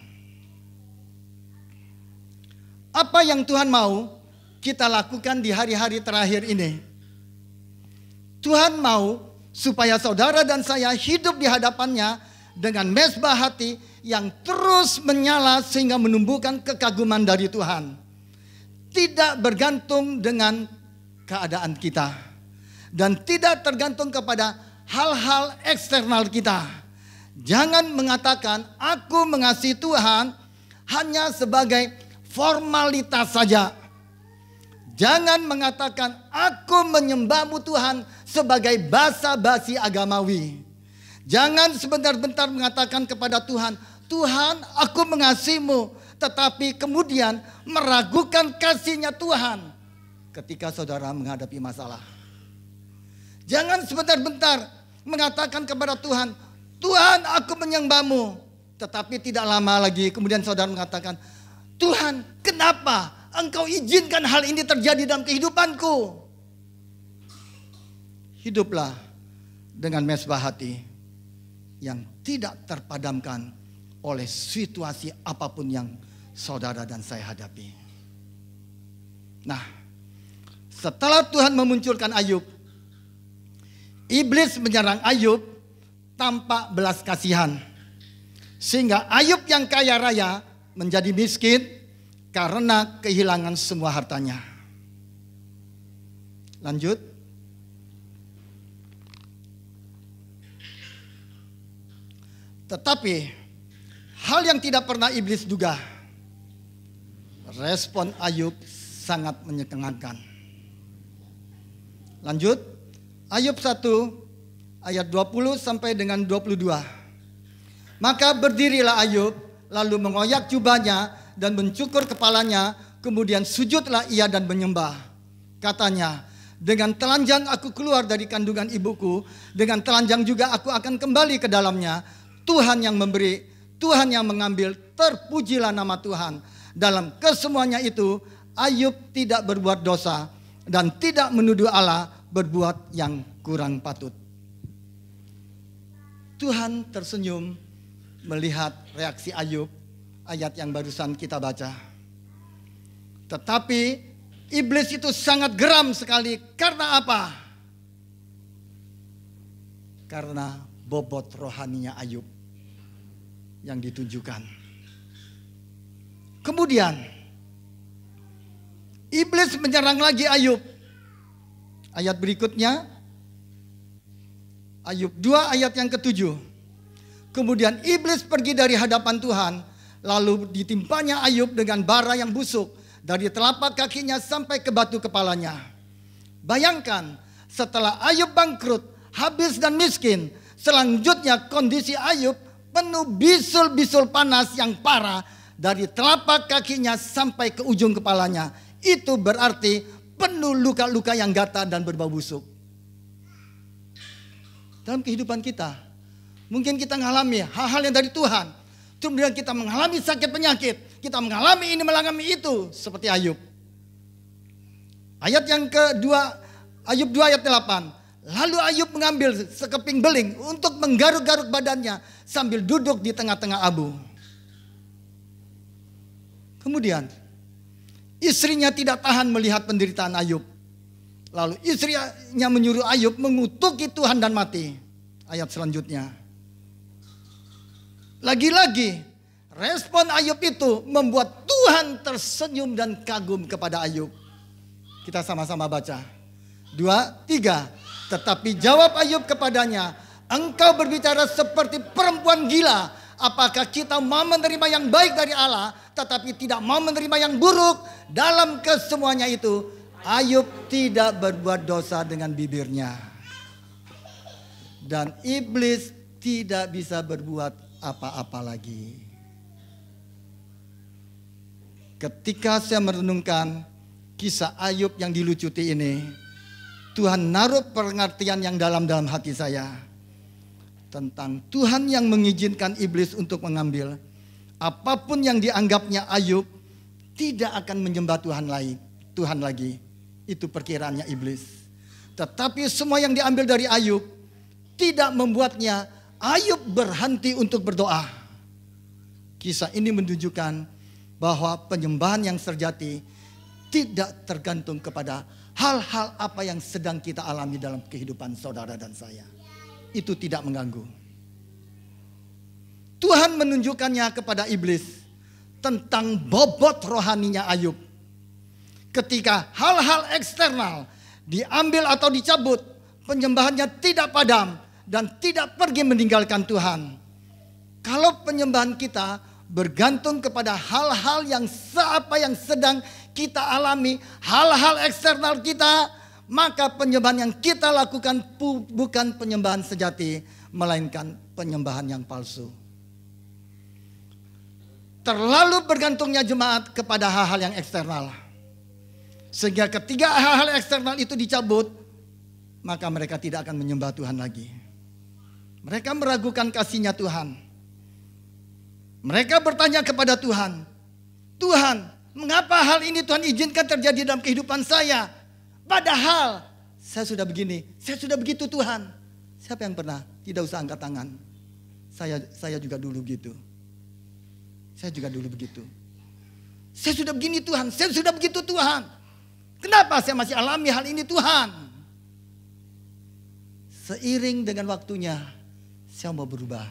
Apa yang Tuhan mau kita lakukan di hari-hari terakhir ini? Tuhan mau supaya saudara dan saya hidup di hadapannya dengan mezbah hati yang terus menyala sehingga menumbuhkan kekaguman dari Tuhan. Tidak bergantung dengan keadaan kita. Dan tidak tergantung kepada hal-hal eksternal kita. Jangan mengatakan aku mengasihi Tuhan hanya sebagai formalitas saja. Jangan mengatakan aku menyembahmu Tuhan sebagai basa-basi agamawi. Jangan sebentar-bentar mengatakan kepada Tuhan, Tuhan aku mengasihimu, tetapi kemudian meragukan kasihnya Tuhan ketika saudara menghadapi masalah. Jangan sebentar-bentar mengatakan kepada Tuhan, Tuhan aku menyembahmu, tetapi tidak lama lagi kemudian saudara mengatakan, Tuhan, kenapa Engkau izinkan hal ini terjadi dalam kehidupanku? Hiduplah dengan mezbah hati yang tidak terpadamkan oleh situasi apapun yang saudara dan saya hadapi. Nah, setelah Tuhan memunculkan Ayub, iblis menyerang Ayub tanpa belas kasihan. Sehingga Ayub yang kaya raya menjadi miskin karena kehilangan semua hartanya. Lanjut. Tetapi hal yang tidak pernah iblis duga, respon Ayub sangat menyengangkan. Lanjut. Ayub 1 ayat 20 sampai dengan 22. Maka berdirilah Ayub, lalu mengoyak jubahnya dan mencukur kepalanya, kemudian sujudlah ia dan menyembah. Katanya, Dengan telanjang aku keluar dari kandungan ibuku, dengan telanjang juga aku akan kembali ke dalamnya. Tuhan yang memberi, Tuhan yang mengambil, terpujilah nama Tuhan. Dalam kesemuanya itu, Ayub tidak berbuat dosa dan tidak menuduh Allah berbuat yang kurang patut. Tuhan tersenyum melihat reaksi Ayub, ayat yang barusan kita baca. Tetapi iblis itu sangat geram sekali. Karena apa? Karena bobot rohaninya Ayub yang ditunjukkan. Kemudian iblis menyerang lagi Ayub. Ayat berikutnya, Ayub 2 ayat yang ke-7. Kemudian iblis pergi dari hadapan Tuhan, lalu ditimpanya Ayub dengan bara yang busuk dari telapak kakinya sampai ke batu kepalanya. Bayangkan, setelah Ayub bangkrut, habis dan miskin, selanjutnya kondisi Ayub penuh bisul-bisul panas yang parah dari telapak kakinya sampai ke ujung kepalanya. Itu berarti penuh luka-luka yang gatal dan berbau busuk. Dalam kehidupan kita, mungkin kita mengalami hal-hal yang dari Tuhan. Kemudian kita mengalami sakit penyakit. Kita mengalami ini, mengalami itu. Seperti Ayub. Ayat yang kedua, Ayub 2 ayat 8. Lalu Ayub mengambil sekeping beling untuk menggaruk-garuk badannya sambil duduk di tengah-tengah abu. Kemudian istrinya tidak tahan melihat penderitaan Ayub. Lalu istrinya menyuruh Ayub mengutuki Tuhan dan mati. Ayat selanjutnya. Lagi-lagi respon Ayub itu membuat Tuhan tersenyum dan kagum kepada Ayub. Kita sama-sama baca. 2, 3. Tetapi jawab Ayub kepadanya, engkau berbicara seperti perempuan gila. Apakah kita mau menerima yang baik dari Allah, tetapi tidak mau menerima yang buruk? Dalam kesemuanya itu, Ayub tidak berbuat dosa dengan bibirnya. Dan iblis tidak bisa berbuat apa-apa lagi. Ketika saya merenungkan kisah Ayub yang dilucuti ini, Tuhan naruh pengertian yang dalam hati saya. Tentang Tuhan yang mengizinkan iblis untuk mengambil. Apapun yang dianggapnya Ayub tidak akan menyembah Tuhan lagi. Itu perkiraannya iblis. Tetapi semua yang diambil dari Ayub tidak membuatnya Ayub berhenti untuk berdoa. Kisah ini menunjukkan bahwa penyembahan yang sejati tidak tergantung kepada hal-hal apa yang sedang kita alami dalam kehidupan saudara dan saya. Itu tidak mengganggu. Tuhan menunjukkannya kepada iblis tentang bobot rohaninya Ayub. Ketika hal-hal eksternal diambil atau dicabut, penyembahannya tidak padam dan tidak pergi meninggalkan Tuhan. Kalau penyembahan kita bergantung kepada hal-hal yang sedang kita alami, hal-hal eksternal kita, maka penyembahan yang kita lakukan bukan penyembahan sejati, melainkan penyembahan yang palsu. Terlalu bergantungnya jemaat kepada hal-hal yang eksternal. Sehingga ketika hal-hal eksternal itu dicabut, maka mereka tidak akan menyembah Tuhan lagi. Mereka meragukan kasih-Nya Tuhan. Mereka bertanya kepada Tuhan, Tuhan, mengapa hal ini Tuhan izinkan terjadi dalam kehidupan saya? Padahal saya sudah begini, saya sudah begitu Tuhan. Siapa yang pernah? Tidak usah angkat tangan. Saya juga dulu begitu. Saya juga dulu begitu. Saya sudah begini Tuhan, saya sudah begitu Tuhan. Kenapa saya masih alami hal ini Tuhan? Seiring dengan waktunya, saya mau berubah.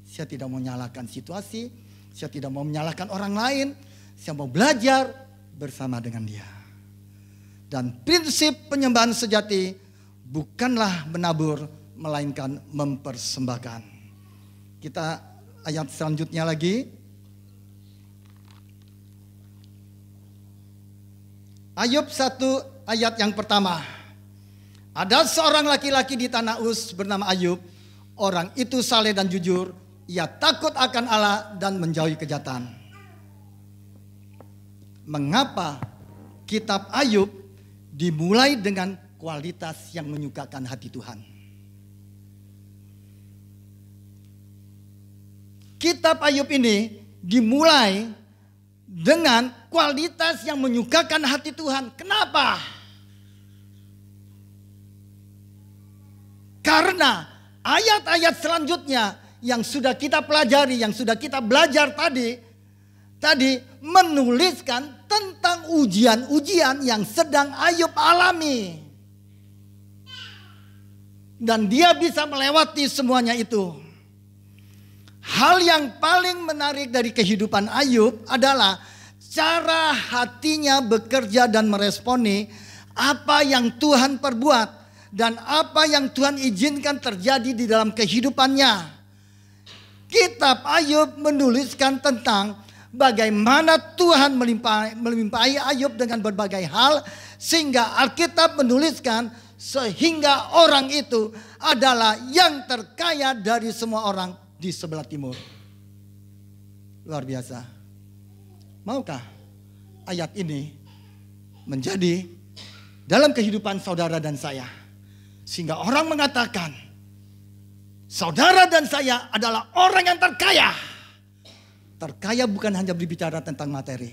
Saya tidak mau menyalahkan situasi, saya tidak mau menyalahkan orang lain. Saya mau belajar bersama dengan Dia. Dan prinsip penyembahan sejati bukanlah menabur, melainkan mempersembahkan. Kita ayat selanjutnya lagi. Ayub 1 ayat yang pertama. Ada seorang laki-laki di tanah Uz bernama Ayub. Orang itu saleh dan jujur. Ia takut akan Allah dan menjauhi kejahatan. Mengapa kitab Ayub dimulai dengan kualitas yang menyukakan hati Tuhan. Kitab Ayub ini dimulai dengan kualitas yang menyukakan hati Tuhan. Kenapa? Karena ayat-ayat selanjutnya yang sudah kita pelajari, yang sudah kita belajar tadi menuliskan tentang ujian-ujian yang sedang Ayub alami. Dan dia bisa melewati semuanya itu. Hal yang paling menarik dari kehidupan Ayub adalah cara hatinya bekerja dan meresponi apa yang Tuhan perbuat dan apa yang Tuhan izinkan terjadi di dalam kehidupannya. Kitab Ayub menuliskan tentang bagaimana Tuhan melimpahi Ayub dengan berbagai hal, sehingga Alkitab menuliskan sehingga orang itu adalah yang terkaya dari semua orang di sebelah timur. Luar biasa. Maukah ayat ini menjadi dalam kehidupan saudara dan saya, sehingga orang mengatakan saudara dan saya adalah orang yang terkaya. Terkaya bukan hanya berbicara tentang materi,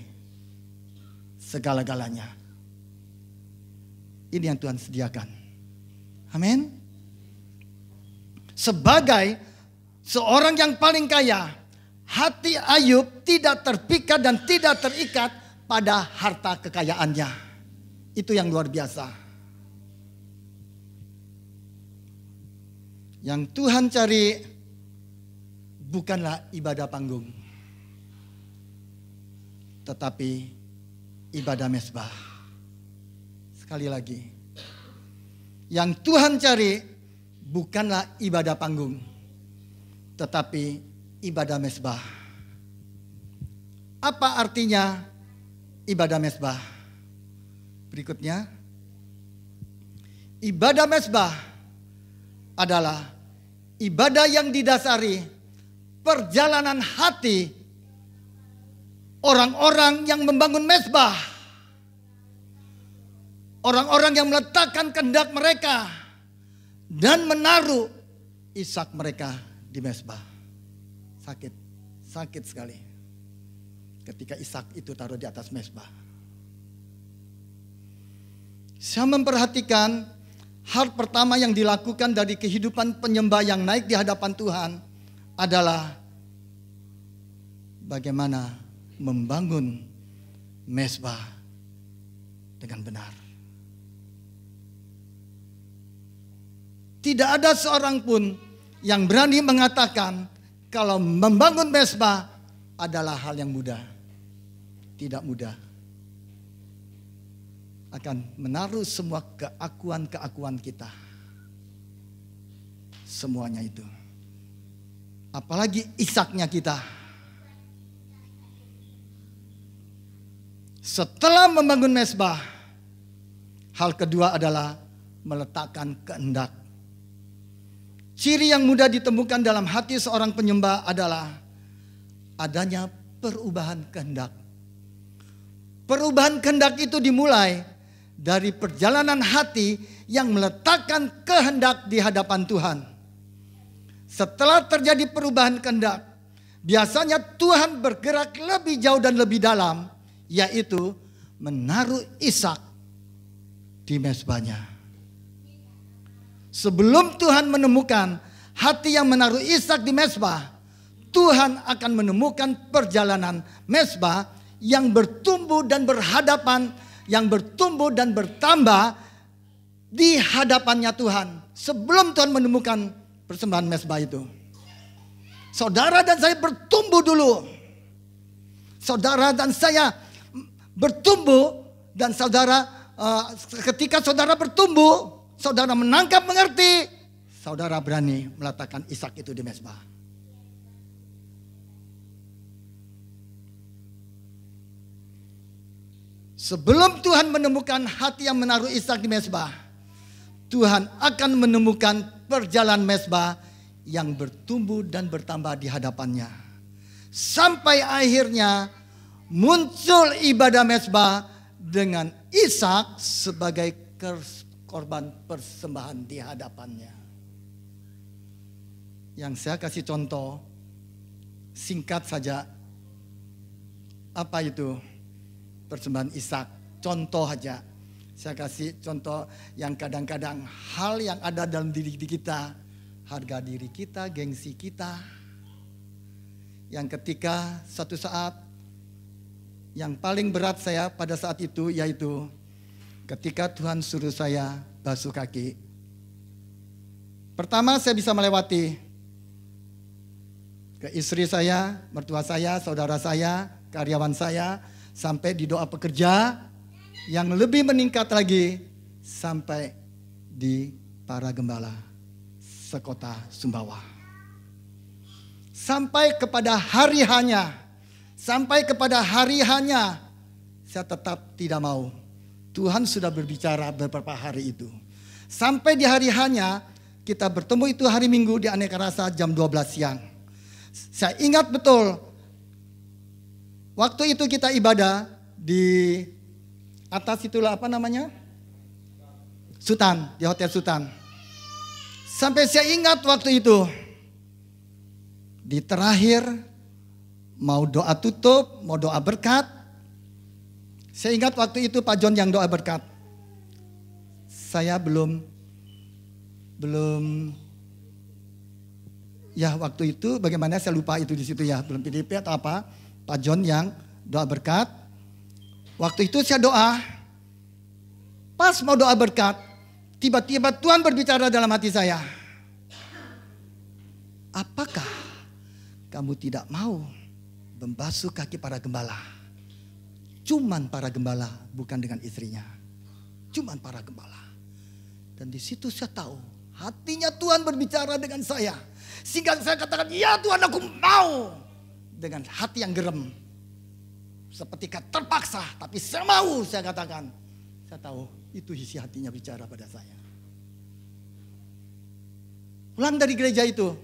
segala-galanya. Ini yang Tuhan sediakan. Amin. Sebagai seorang yang paling kaya, hati Ayub tidak terpikat dan tidak terikat pada harta kekayaannya. Itu yang luar biasa. Yang Tuhan cari bukanlah ibadah panggung, tetapi ibadah mezbah. Sekali lagi, yang Tuhan cari bukanlah ibadah panggung, tetapi ibadah mezbah. Apa artinya ibadah mezbah? Berikutnya, ibadah mezbah adalah ibadah yang didasari perjalanan hati orang-orang yang membangun mezbah. Orang-orang yang meletakkan kehendak mereka dan menaruh Ishak mereka di mezbah. Sakit sekali ketika Ishak itu taruh di atas mezbah. Saya memperhatikan hal pertama yang dilakukan dari kehidupan penyembah yang naik di hadapan Tuhan adalah bagaimana membangun mezbah dengan benar. Tidak ada seorang pun yang berani mengatakan kalau membangun mezbah adalah hal yang mudah. Tidak mudah. Akan menaruh semua keakuan-keakuan kita. Semuanya itu. Apalagi Ishaknya kita. Setelah membangun mezbah, hal kedua adalah meletakkan kehendak. Ciri yang mudah ditemukan dalam hati seorang penyembah adalah adanya perubahan kehendak. Perubahan kehendak itu dimulai dari perjalanan hati yang meletakkan kehendak di hadapan Tuhan. Setelah terjadi perubahan kehendak, biasanya Tuhan bergerak lebih jauh dan lebih dalam, yaitu menaruh Ishak di mezbahnya. Sebelum Tuhan menemukan hati yang menaruh Ishak di mezbah, Tuhan akan menemukan perjalanan mezbah yang bertumbuh dan berhadapan, yang bertumbuh dan bertambah di hadapannya Tuhan. Sebelum Tuhan menemukan persembahan mezbah itu, saudara dan saya bertumbuh dulu. Saudara dan saya bertumbuh, dan saudara ketika saudara bertumbuh, saudara menangkap mengerti, saudara berani meletakkan Ishak itu di mezbah. Sebelum Tuhan menemukan hati yang menaruh Ishak di mezbah, Tuhan akan menemukan perjalanan mezbah yang bertumbuh dan bertambah di hadapannya. Sampai akhirnya muncul ibadah mezbah dengan Ishak sebagai korban persembahan di hadapannya. Yang saya kasih contoh singkat saja. Apa itu persembahan Ishak? Contoh aja. Saya kasih contoh yang kadang-kadang hal yang ada dalam diri kita, harga diri kita, gengsi kita. Yang ketika suatu saat yang paling berat saya pada saat itu yaitu ketika Tuhan suruh saya basuh kaki. Pertama saya bisa melewati ke istri saya, mertua saya, saudara saya, karyawan saya, sampai di doa pekerja yang lebih meningkat lagi sampai di para gembala sekota Sumbawa. Sampai kepada hari hanya, saya tetap tidak mau. Tuhan sudah berbicara beberapa hari itu. Sampai di hari hanya, kita bertemu itu hari Minggu di Aneka Rasa jam 12 siang. Saya ingat betul, waktu itu kita ibadah di atas itulah apa namanya? Sultan, di Hotel Sultan. Sampai saya ingat waktu itu, di terakhir mau doa tutup, mau doa berkat. Saya ingat waktu itu Pak John yang doa berkat. Saya belum ya waktu itu bagaimana saya lupa itu di situ ya, belum PDP atau apa. Pak John yang doa berkat. Waktu itu saya doa. Pas mau doa berkat, tiba-tiba Tuhan berbicara dalam hati saya. Apakah kamu tidak mau membasuh kaki para gembala? Cuman para gembala, bukan dengan istrinya. Cuman para gembala. Dan di situ saya tahu hatinya Tuhan berbicara dengan saya. Sehingga saya katakan, ya Tuhan aku mau. Dengan hati yang gerem. Seperti terpaksa, tapi saya mau, saya katakan. Saya tahu itu isi hatinya bicara pada saya. Pulang dari gereja itu,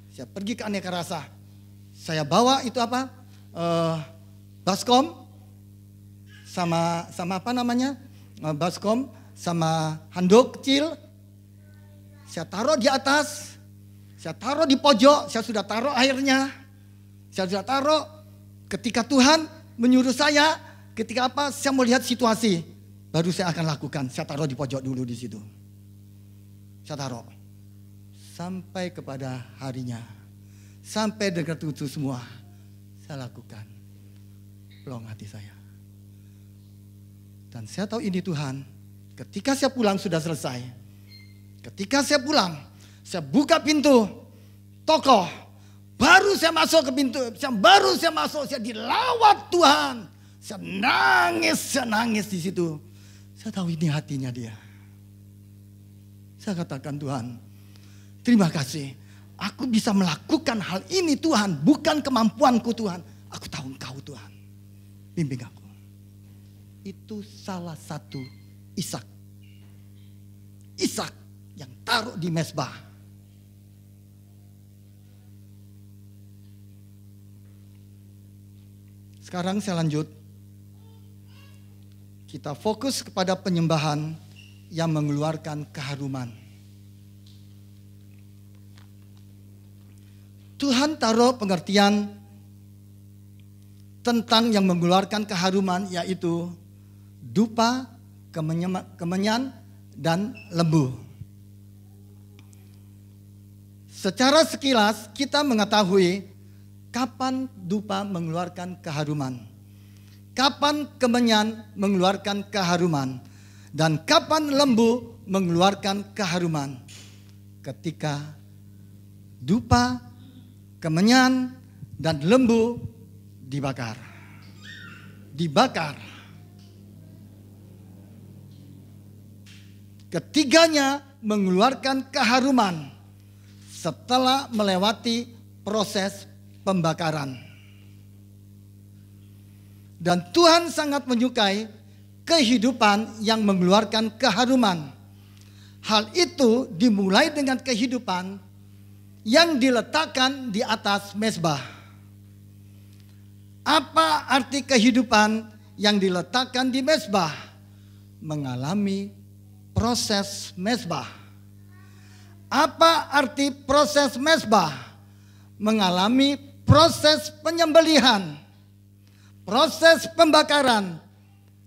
saya pergi ke Aneka Rasa. Saya bawa itu apa? Baskom sama apa namanya? Baskom sama handuk kecil. Saya taruh di atas. Saya taruh di pojok. Saya sudah taruh airnya. Saya sudah taruh. Ketika Tuhan menyuruh saya, ketika apa? Saya mau lihat situasi. Baru saya akan lakukan. Saya taruh di pojok dulu di situ. Saya taruh. Sampai kepada harinya. Sampai dengar itu semua. Saya lakukan. Pelong hati saya. Dan saya tahu ini Tuhan. Ketika saya pulang sudah selesai. Ketika saya pulang. Saya buka pintu toko. Baru saya masuk ke pintu. Baru saya masuk. Saya dilawat Tuhan. Saya nangis di situ. Saya tahu ini hatinya dia. Saya katakan Tuhan. Terima kasih. Aku bisa melakukan hal ini Tuhan. Bukan kemampuanku Tuhan. Aku tahu Engkau Tuhan. Bimbing aku. Itu salah satu Ishak. Ishak yang taruh di mezbah. Sekarang saya lanjut. Kita fokus kepada penyembahan yang mengeluarkan keharuman. Tuhan taruh pengertian tentang yang mengeluarkan keharuman yaitu dupa, kemenyan, dan lembu. Secara sekilas kita mengetahui kapan dupa mengeluarkan keharuman, kapan kemenyan mengeluarkan keharuman, dan kapan lembu mengeluarkan keharuman. Ketika dupa, kemenyan, dan lembu dibakar. Dibakar. Ketiganya mengeluarkan keharuman setelah melewati proses pembakaran. Dan Tuhan sangat menyukai kehidupan yang mengeluarkan keharuman. Hal itu dimulai dengan kehidupan yang diletakkan di atas mezbah. Apa arti kehidupan yang diletakkan di mezbah mengalami proses mezbah. Apa arti proses mezbah? Mengalami proses penyembelihan, proses pembakaran,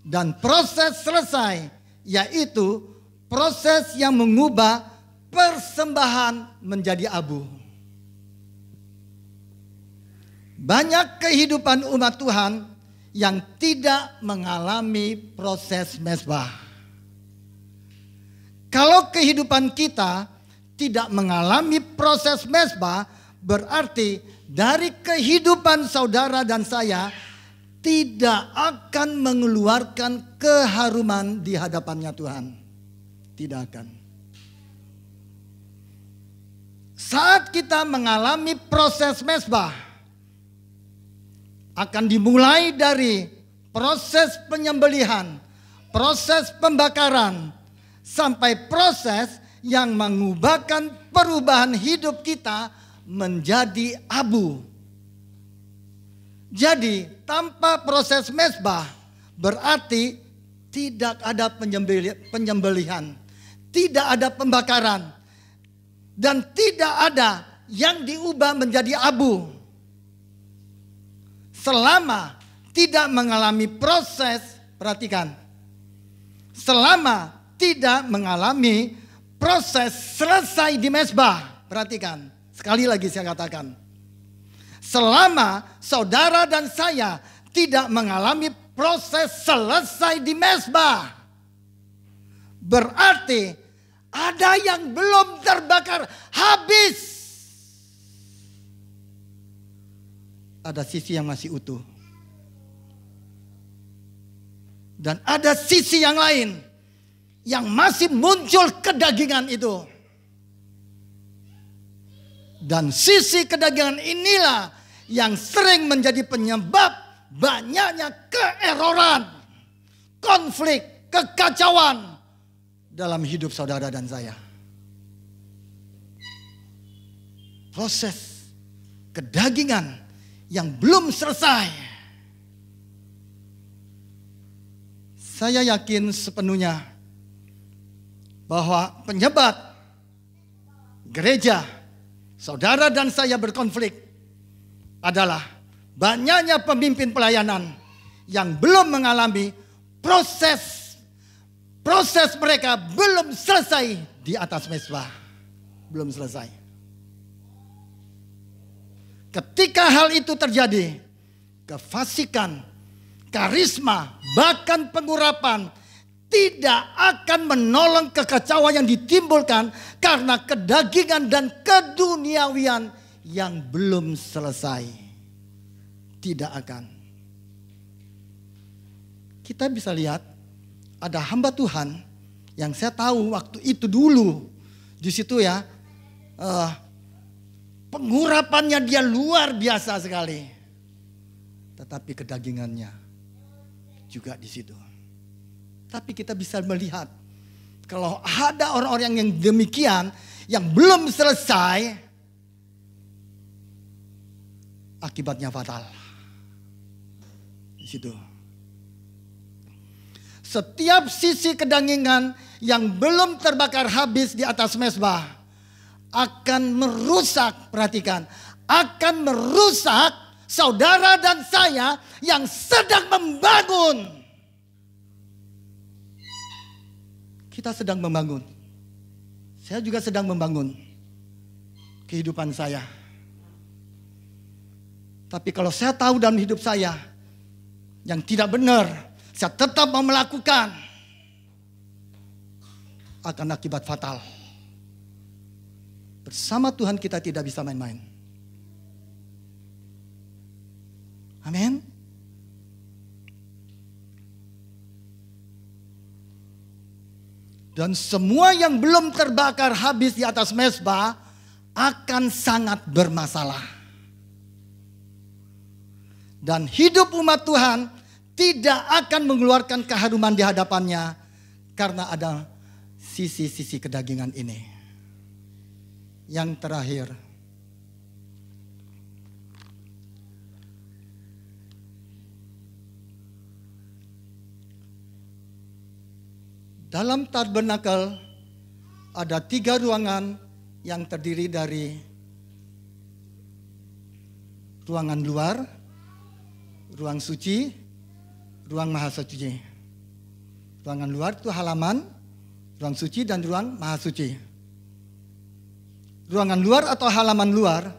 dan proses selesai, yaitu proses yang mengubah persembahan menjadi abu. Banyak kehidupan umat Tuhan yang tidak mengalami proses mezbah. Kalau kehidupan kita tidak mengalami proses mezbah, berarti dari kehidupan saudara dan saya tidak akan mengeluarkan keharuman di hadapannya Tuhan. Tidak akan. Saat kita mengalami proses mezbah, akan dimulai dari proses penyembelihan, proses pembakaran, sampai proses yang mengubahkan perubahan hidup kita menjadi abu. Jadi tanpa proses mezbah berarti tidak ada penyembelihan, tidak ada pembakaran, dan tidak ada yang diubah menjadi abu. Selama tidak mengalami proses, perhatikan. Selama tidak mengalami proses selesai di mezbah, perhatikan. Sekali lagi saya katakan. Selama saudara dan saya tidak mengalami proses selesai di mezbah, berarti ada yang belum terbakar habis. Ada sisi yang masih utuh. Dan ada sisi yang lain yang masih muncul kedagingan itu. Dan sisi kedagingan inilah yang sering menjadi penyebab banyaknya keeroran, konflik, kekacauan dalam hidup saudara dan saya. Proses kedagingan yang belum selesai. Saya yakin sepenuhnya bahwa penyebab gereja, saudara dan saya berkonflik adalah banyaknya pemimpin pelayanan yang belum mengalami proses mereka belum selesai di atas mezbah. Belum selesai. Ketika hal itu terjadi, kefasikan, karisma, bahkan pengurapan tidak akan menolong kekacauan yang ditimbulkan karena kedagingan dan keduniawian yang belum selesai. Tidak akan. Kita bisa lihat ada hamba Tuhan yang saya tahu waktu itu dulu di situ ya, pengurapannya dia luar biasa sekali. Tetapi kedagingannya juga di situ. Tapi kita bisa melihat kalau ada orang-orang yang demikian yang belum selesai, akibatnya fatal. Di situ. Setiap sisi kedagingan yang belum terbakar habis di atas mezbah akan merusak, perhatikan, akan merusak saudara dan saya yang sedang membangun. Kita sedang membangun. Saya juga sedang membangun kehidupan saya. Tapi kalau saya tahu dalam hidup saya yang tidak benar, saya tetap mau melakukan, akan akibat fatal. Bersama Tuhan kita tidak bisa main-main. Amin. Dan semua yang belum terbakar habis di atas mezbah akan sangat bermasalah. Dan hidup umat Tuhan tidak akan mengeluarkan keharuman di hadapannya karena ada sisi-sisi kedagingan ini. Yang terakhir, dalam tabernakel ada 3 ruangan yang terdiri dari ruangan luar, ruang suci, ruang maha suci. Ruangan luar itu halaman, ruang suci dan ruang maha suci. Ruangan luar atau halaman luar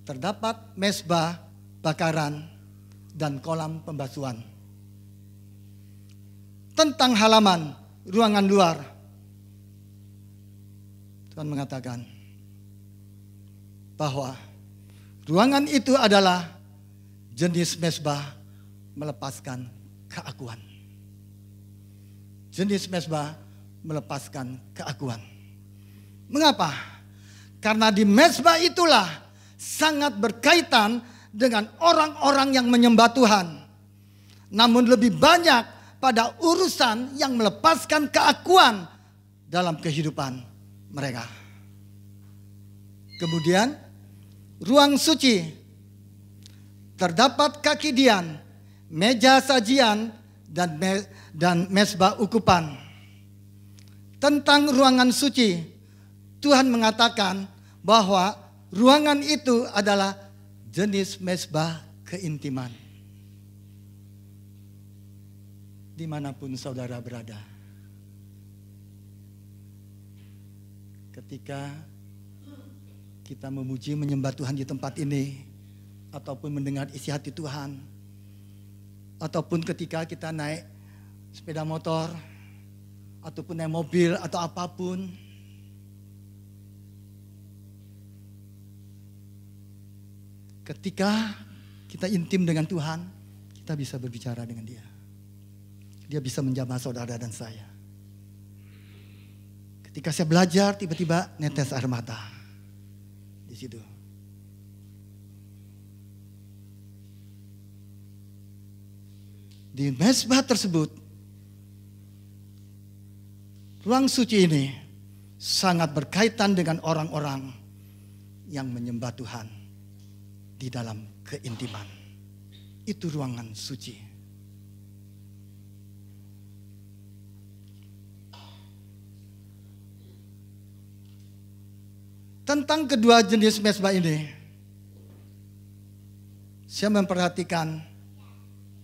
terdapat mezbah bakaran dan kolam pembasuhan. Tentang halaman ruangan luar, Tuhan mengatakan bahwa ruangan itu adalah jenis mezbah melepaskan keakuan. Jenis mezbah melepaskan keakuan. Mengapa? Karena di mezbah itulah sangat berkaitan dengan orang-orang yang menyembah Tuhan. Namun lebih banyak pada urusan yang melepaskan keakuan dalam kehidupan mereka. Kemudian ruang suci terdapat kaki dian, meja sajian dan mezbah ukupan. Tentang ruangan suci, Tuhan mengatakan bahwa ruangan itu adalah jenis mezbah keintiman. Dimanapun saudara berada, ketika kita memuji menyembah Tuhan di tempat ini, ataupun mendengar isi hati Tuhan, ataupun ketika kita naik sepeda motor, ataupun naik mobil atau apapun, ketika kita intim dengan Tuhan, kita bisa berbicara dengan Dia. Dia bisa menjamah saudara dan saya. Ketika saya belajar, tiba-tiba netes air mata di situ. Di mezbah tersebut, ruang suci ini sangat berkaitan dengan orang-orang yang menyembah Tuhan di dalam keintiman. Itu ruangan suci. Tentang kedua jenis mezbah ini, saya memperhatikan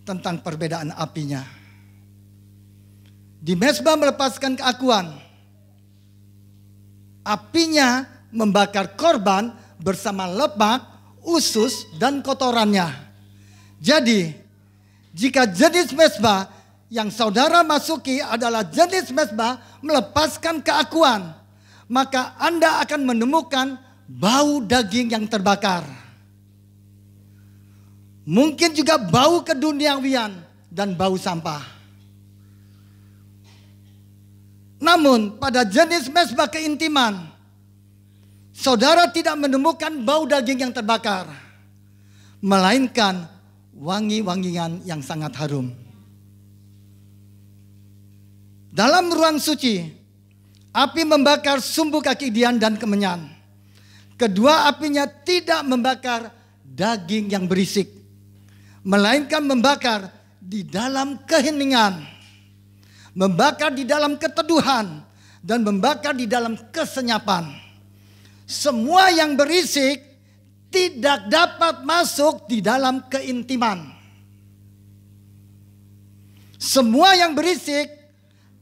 tentang perbedaan apinya. Di mezbah melepaskan keakuan, apinya membakar korban bersama lemak, usus, dan kotorannya. Jadi, jika jenis mezbah yang saudara masuki adalah jenis mezbah melepaskan keakuan, maka Anda akan menemukan bau daging yang terbakar. Mungkin juga bau keduniawian dan bau sampah. Namun pada jenis mezbah keintiman, saudara tidak menemukan bau daging yang terbakar, melainkan wangi-wangian yang sangat harum. Dalam ruang suci, api membakar sumbu kaki dian dan kemenyan. Kedua apinya tidak membakar daging yang berisik, melainkan membakar di dalam keheningan, membakar di dalam keteduhan, dan membakar di dalam kesenyapan. Semua yang berisik tidak dapat masuk di dalam keintiman. Semua yang berisik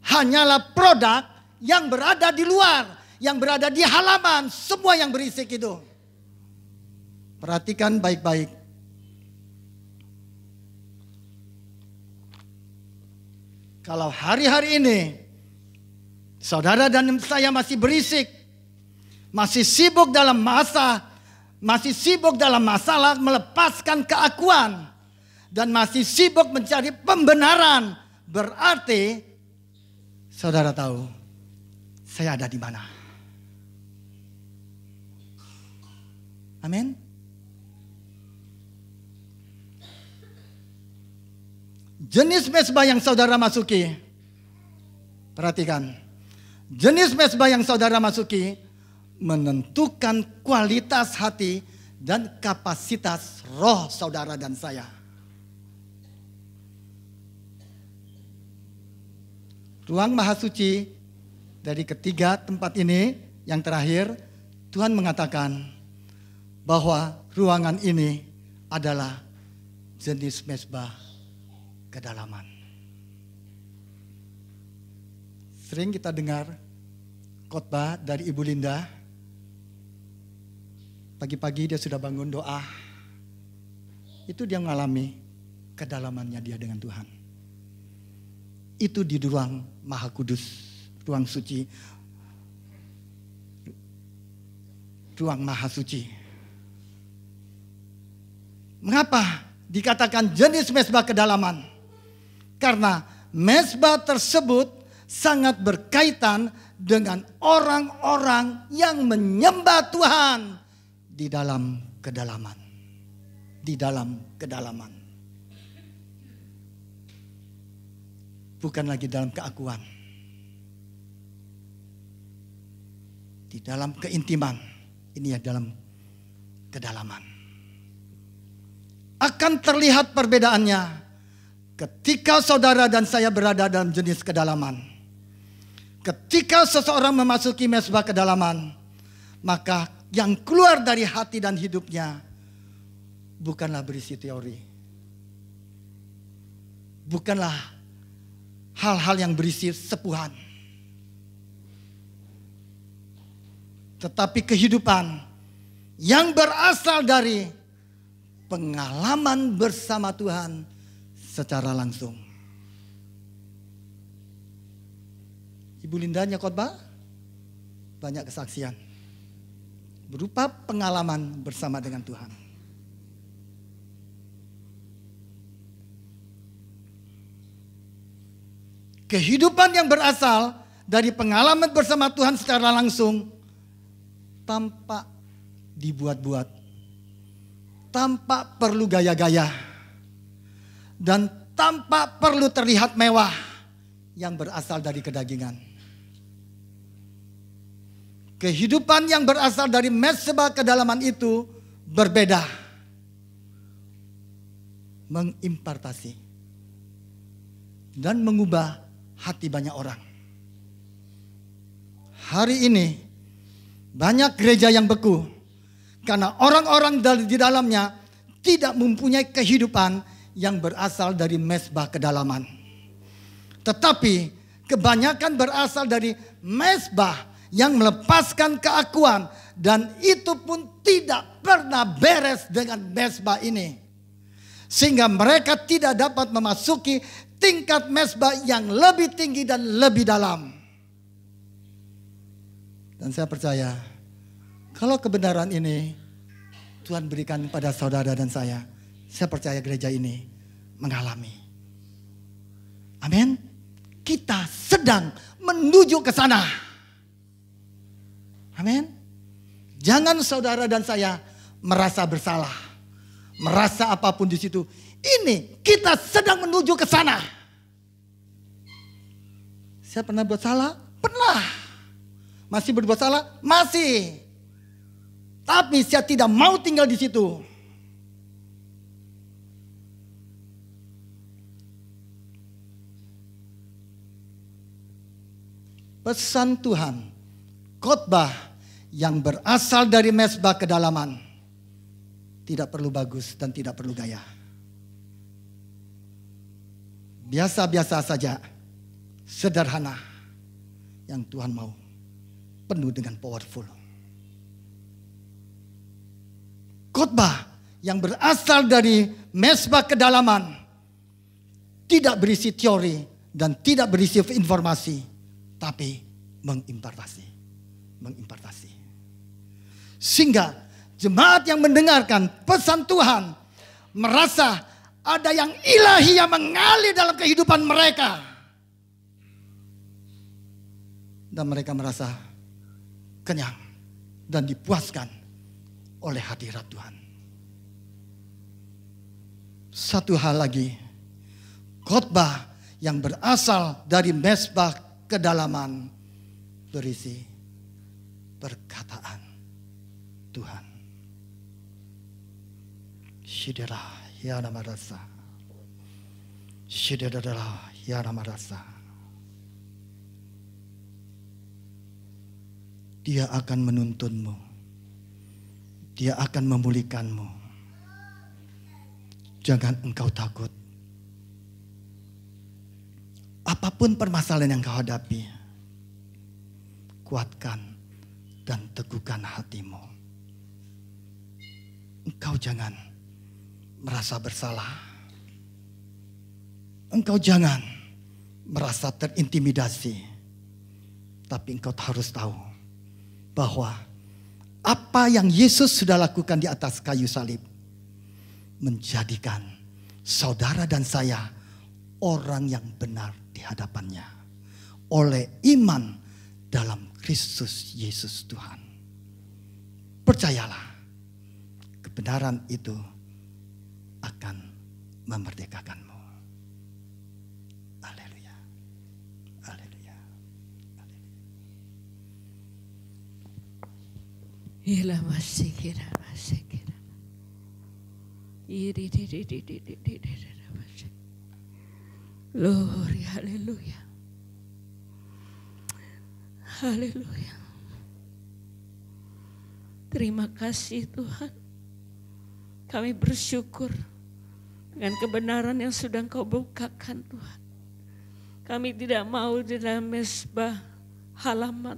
hanyalah produk yang berada di luar, yang berada di halaman, semua yang berisik itu. Perhatikan baik-baik. Kalau hari-hari ini saudara dan saya masih berisik, masih sibuk dalam masalah melepaskan keakuan, dan masih sibuk mencari pembenaran, berarti saudara tahu saya ada di mana. Amin. Jenis mezbah yang saudara masuki, perhatikan. Jenis mezbah yang saudara masuki menentukan kualitas hati dan kapasitas roh saudara dan saya. ruang maha suci, dari ketiga tempat ini yang terakhir, Tuhan mengatakan bahwa ruangan ini adalah jenis mezbah kedalaman. Sering kita dengar khotbah dari Ibu Linda. Pagi-pagi dia sudah bangun doa. Itu dia mengalami kedalamannya dia dengan Tuhan. Itu di ruang maha kudus, ruang suci, ruang maha suci. Mengapa dikatakan jenis mezbah kedalaman? Karena mezbah tersebut sangat berkaitan dengan orang-orang yang menyembah Tuhan di dalam kedalaman. Di dalam kedalaman. Bukan lagi dalam keakuan. Di dalam keintiman. Ini ya dalam kedalaman. Akan terlihat perbedaannya ketika saudara dan saya berada dalam jenis kedalaman. Ketika seseorang memasuki mezbah kedalaman, maka yang keluar dari hati dan hidupnya bukanlah berisi teori. Bukanlah hal-hal yang berisi sepuhan. Tetapi kehidupan yang berasal dari pengalaman bersama Tuhan secara langsung. Ibu Lindanya khotbah, banyak kesaksian. Berupa pengalaman bersama dengan Tuhan. Kehidupan yang berasal dari pengalaman bersama Tuhan secara langsung tanpa dibuat-buat, tanpa perlu gaya-gaya, dan tanpa perlu terlihat mewah yang berasal dari kedagingan. Kehidupan yang berasal dari mezbah kedalaman itu berbeda. Mengimpartasi dan mengubah hati banyak orang. Hari ini banyak gereja yang beku karena orang-orang di dalamnya tidak mempunyai kehidupan yang berasal dari mezbah kedalaman. Tetapi kebanyakan berasal dari mezbah yang melepaskan keakuan, dan itu pun tidak pernah beres dengan mezbah ini. Sehingga mereka tidak dapat memasuki tingkat mezbah yang lebih tinggi dan lebih dalam. Dan saya percaya, kalau kebenaran ini Tuhan berikan pada saudara dan saya percaya gereja ini mengalami. Amin. Kita sedang menuju ke sana. Amin. Jangan saudara dan saya merasa bersalah, merasa apapun di situ. Ini kita sedang menuju ke sana. Saya pernah buat salah? Pernah. Masih berbuat salah? Masih. Tapi saya tidak mau tinggal di situ. Pesan Tuhan, khotbah yang berasal dari mezbah kedalaman tidak perlu bagus dan tidak perlu gaya. Biasa-biasa saja, sederhana, yang Tuhan mau, penuh dengan powerful. Khotbah yang berasal dari mezbah kedalaman tidak berisi teori dan tidak berisi informasi, tapi mengimpartasi. Sehingga jemaat yang mendengarkan pesan Tuhan merasa ada yang ilahi yang mengalir dalam kehidupan mereka. Dan mereka merasa kenyang dan dipuaskan oleh hadirat Tuhan. Satu hal lagi, khotbah yang berasal dari mezbah kedalaman berisi perkataan Tuhan. Shidera yana marasa. Shidera yana marasa. Dia akan menuntunmu. Dia akan memulihkanmu. Jangan engkau takut. Apapun permasalahan yang kau hadapi, kuatkan dan teguhkan hatimu. Engkau jangan merasa bersalah. Engkau jangan merasa terintimidasi. Tapi engkau harus tahu bahwa apa yang Yesus sudah lakukan di atas kayu salib menjadikan saudara dan saya orang yang benar di hadapannya oleh iman dalam Kristus Yesus Tuhan. Percayalah, kebenaran itu akan memerdekakanmu. Haleluya. Haleluya. Ila masih kira. Glory, haleluya. Haleluya. Terima kasih Tuhan. Kami bersyukur dengan kebenaran yang sudah Engkau bukakan Tuhan. Kami tidak mau di dalam mezbah halaman.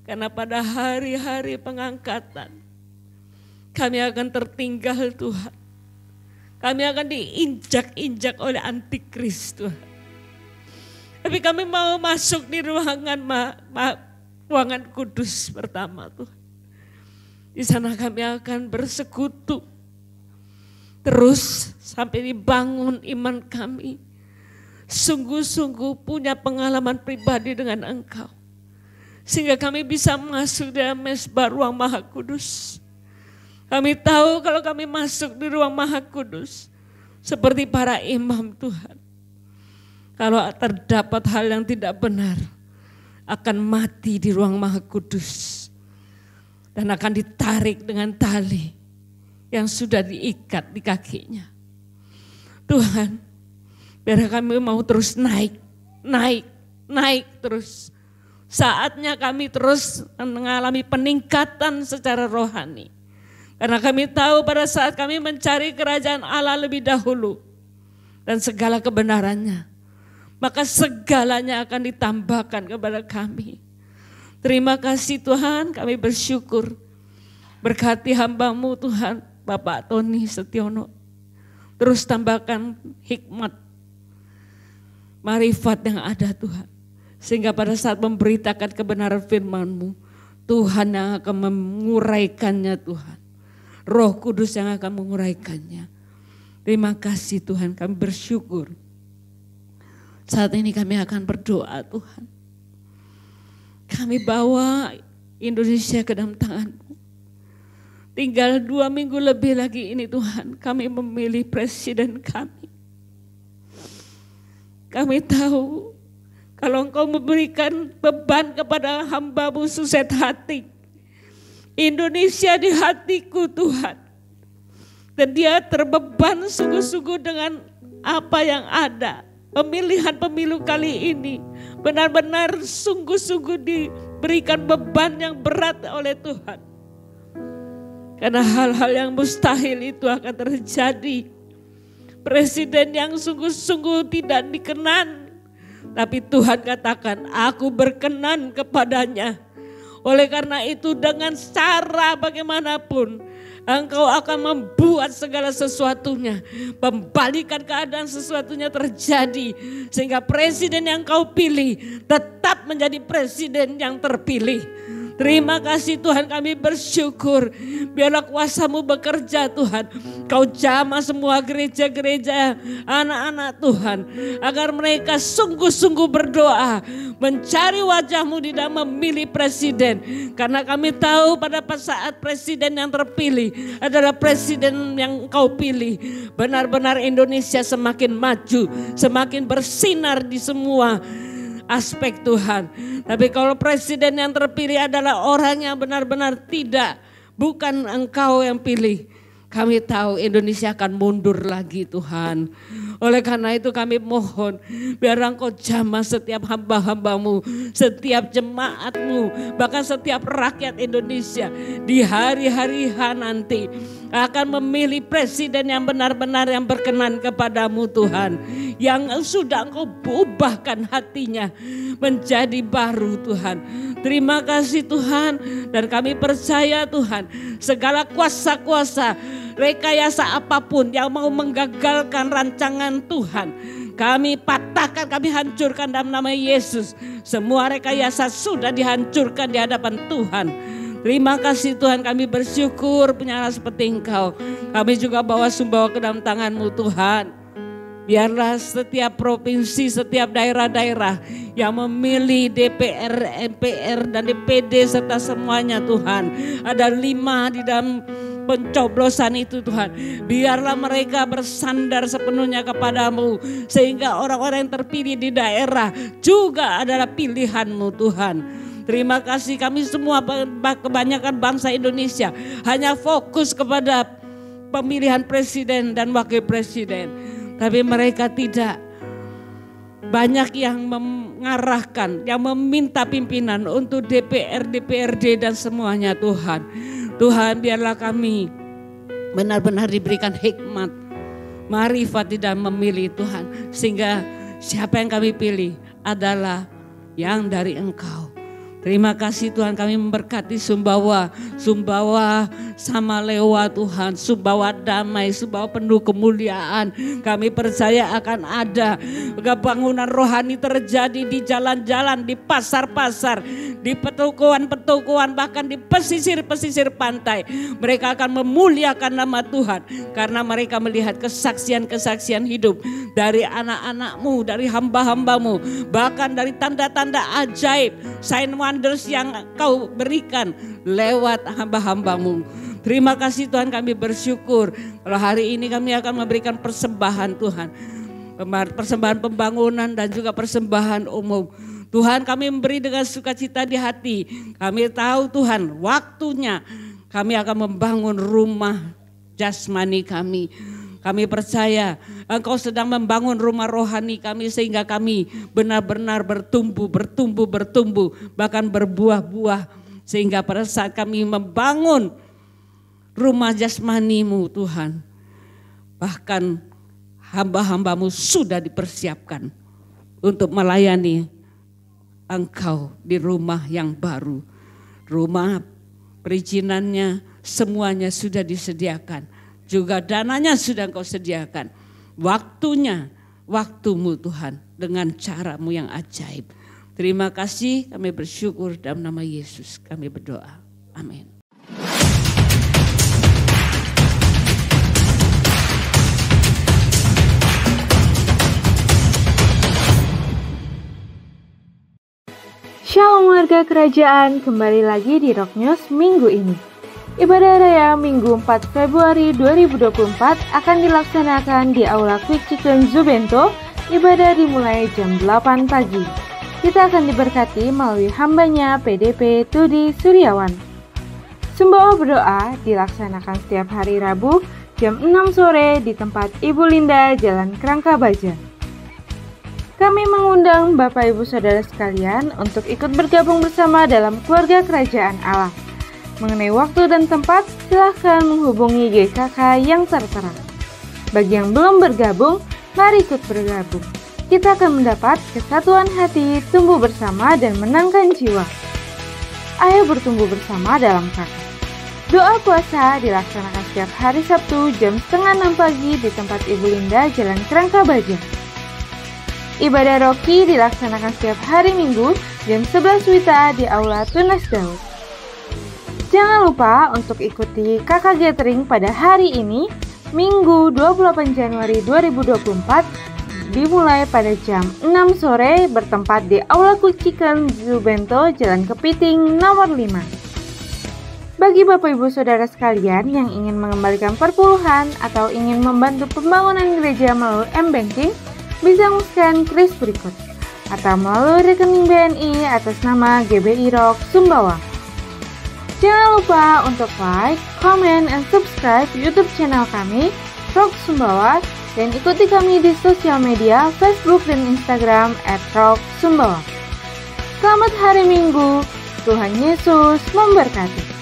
Karena pada hari-hari pengangkatan kami akan tertinggal Tuhan. Kami akan diinjak-injak oleh antikris Tuhan. Tapi kami mau masuk di ruangan kudus pertama Tuhan. Di sana kami akan bersekutu. Terus sampai dibangun iman kami. Sungguh-sungguh punya pengalaman pribadi dengan Engkau. Sehingga kami bisa masuk dalam mezbah ruang maha kudus. Kami tahu kalau kami masuk di ruang maha kudus. Seperti para imam Tuhan. Kalau terdapat hal yang tidak benar. Akan mati di ruang maha kudus. Dan akan ditarik dengan tali. Yang sudah diikat di kakinya. Tuhan. Biar kami mau terus naik terus. Saatnya kami terus mengalami peningkatan secara rohani. Karena kami tahu pada saat kami mencari kerajaan Allah lebih dahulu. Dan segala kebenarannya. Maka segalanya akan ditambahkan kepada kami. Terima kasih Tuhan, kami bersyukur. Berkati hamba-Mu Tuhan, Bapak Tony Setiono. Terus tambahkan hikmat, marifat yang ada Tuhan. Sehingga pada saat memberitakan kebenaran firman-Mu, Tuhan yang akan menguraikannya Tuhan. Roh Kudus yang akan menguraikannya. Terima kasih Tuhan, kami bersyukur. Saat ini kami akan berdoa Tuhan. Kami bawa Indonesia ke dalam tangan-Mu. Tinggal 2 minggu lebih lagi ini Tuhan, kami memilih presiden kami. Kami tahu kalau Engkau memberikan beban kepada hamba-Mu Suset Hati. Indonesia di hatiku Tuhan. Dan dia terbeban sungguh-sungguh dengan apa yang ada. Pemilihan pemilu kali ini benar-benar sungguh-sungguh diberikan beban yang berat oleh Tuhan. Karena hal-hal yang mustahil itu akan terjadi. Presiden yang sungguh-sungguh tidak dikenan. Tapi Tuhan katakan, aku berkenan kepadanya. Oleh karena itu dengan cara bagaimanapun Engkau akan membuat segala sesuatunya. Membalikan keadaan sesuatunya terjadi. Sehingga presiden yang Kau pilih tetap menjadi presiden yang terpilih. Terima kasih Tuhan, kami bersyukur. Biarlah kuasa-Mu bekerja Tuhan. Kau jamah semua gereja-gereja anak-anak Tuhan. Agar mereka sungguh-sungguh berdoa. Mencari wajah-Mu di dalam memilih presiden. Karena kami tahu pada saat presiden yang terpilih adalah presiden yang Kau pilih. Benar-benar Indonesia semakin maju. Semakin bersinar di semua aspek Tuhan. Tapi kalau presiden yang terpilih adalah orang yang benar-benar tidak, bukan Engkau yang pilih. Kami tahu Indonesia akan mundur lagi Tuhan. Oleh karena itu kami mohon biar Engkau jamah setiap hamba-hambamu, setiap jemaatmu, bahkan setiap rakyat Indonesia di hari-hari nanti akan memilih presiden yang benar-benar yang berkenan kepadamu Tuhan. Yang sudah Engkau ubahkan hatinya menjadi baru Tuhan. Terima kasih Tuhan, dan kami percaya Tuhan segala kuasa-kuasa rekayasa apapun yang mau menggagalkan rancangan Tuhan, kami patahkan, kami hancurkan dalam nama Yesus. Semua rekayasa sudah dihancurkan di hadapan Tuhan. Terima kasih Tuhan, kami bersyukur punya anak seperti Engkau. Kami juga bawa sumbawa ke dalam tangan-Mu Tuhan. Biarlah setiap provinsi, setiap daerah-daerah yang memilih DPR, MPR dan DPD serta semuanya Tuhan. Ada 5 di dalam pencoblosan itu Tuhan. Biarlah mereka bersandar sepenuhnya kepadamu. Sehingga orang-orang yang terpilih di daerah juga adalah pilihan-Mu Tuhan. Terima kasih, kami semua kebanyakan bangsa Indonesia hanya fokus kepada pemilihan presiden dan wakil presiden. Tapi mereka tidak, banyak yang mengarahkan, yang meminta pimpinan untuk DPR, DPRD dan semuanya Tuhan. Tuhan biarlah kami benar-benar diberikan hikmat, marifat di dalam memilih Tuhan. Sehingga siapa yang kami pilih adalah yang dari Engkau. Terima kasih Tuhan, kami memberkati Sumbawa sama Lewa Tuhan, Sumbawa damai, Sumbawa penuh kemuliaan. Kami percaya akan ada kebangunan rohani terjadi di jalan-jalan, di pasar-pasar, di petukuan-petukuan, bahkan di pesisir-pesisir pantai. Mereka akan memuliakan nama Tuhan karena mereka melihat kesaksian-kesaksian hidup dari anak-anak-Mu, dari hamba-hamba-Mu, bahkan dari tanda-tanda ajaib, sign wonders yang Kau berikan lewat hamba-hamba-Mu. Terima kasih Tuhan, kami bersyukur kalau hari ini kami akan memberikan persembahan Tuhan. Persembahan pembangunan dan juga persembahan umum. Tuhan, kami memberi dengan sukacita di hati. Kami tahu Tuhan, waktunya kami akan membangun rumah jasmani kami. Kami percaya Engkau sedang membangun rumah rohani kami sehingga kami benar-benar bertumbuh, bahkan berbuah-buah. Sehingga pada saat kami membangun rumah jasmani-Mu Tuhan, bahkan hamba-hamba-Mu sudah dipersiapkan untuk melayani Engkau di rumah yang baru. Rumah perizinannya semuanya sudah disediakan. Juga dananya sudah Engkau sediakan. Waktunya, waktu-Mu Tuhan dengan cara-Mu yang ajaib. Terima kasih, kami bersyukur dalam nama Yesus kami berdoa. Amin. Shalom warga kerajaan, kembali lagi di Rock News minggu ini. Ibadah Raya Minggu 4 Februari 2024 akan dilaksanakan di Aula Quick Chicken Zubento. Ibadah dimulai jam 8 pagi. Kita akan diberkati melalui hambanya PDP Tudi Suryawan. Sumbawa berdoa dilaksanakan setiap hari Rabu jam 6 sore di tempat Ibu Linda, Jalan Kerangka Baja. Kami mengundang Bapak Ibu Saudara sekalian untuk ikut bergabung bersama dalam keluarga kerajaan Allah. Mengenai waktu dan tempat, silahkan menghubungi GKK yang tertera. Bagi yang belum bergabung, mari ikut bergabung. Kita akan mendapat kesatuan hati, tumbuh bersama dan menangkan jiwa. Ayo bertumbuh bersama dalam kakak. Doa puasa dilaksanakan setiap hari Sabtu jam 5:30 pagi di tempat Ibu Linda, Jalan Kerangka Baja. Ibadah Roki dilaksanakan setiap hari Minggu jam 11 WITA di Aula Tunas Daud. Jangan lupa untuk ikuti kakak gathering pada hari ini, Minggu 28 Januari 2024, dimulai pada jam 6 sore bertempat di Aula Quick Chicken Zubento, Jalan Kepiting nomor 5. Bagi Bapak Ibu Saudara sekalian yang ingin mengembalikan perpuluhan atau ingin membantu pembangunan gereja melalui M-Banking, bisa men-scan kris berikut atau melalui rekening BNI atas nama GBI Rock Sumbawa. Jangan lupa untuk like, comment, and subscribe YouTube channel kami, Rock Sumbawa, dan ikuti kami di sosial media Facebook dan Instagram @rocksumbawa. Selamat hari Minggu, Tuhan Yesus memberkati.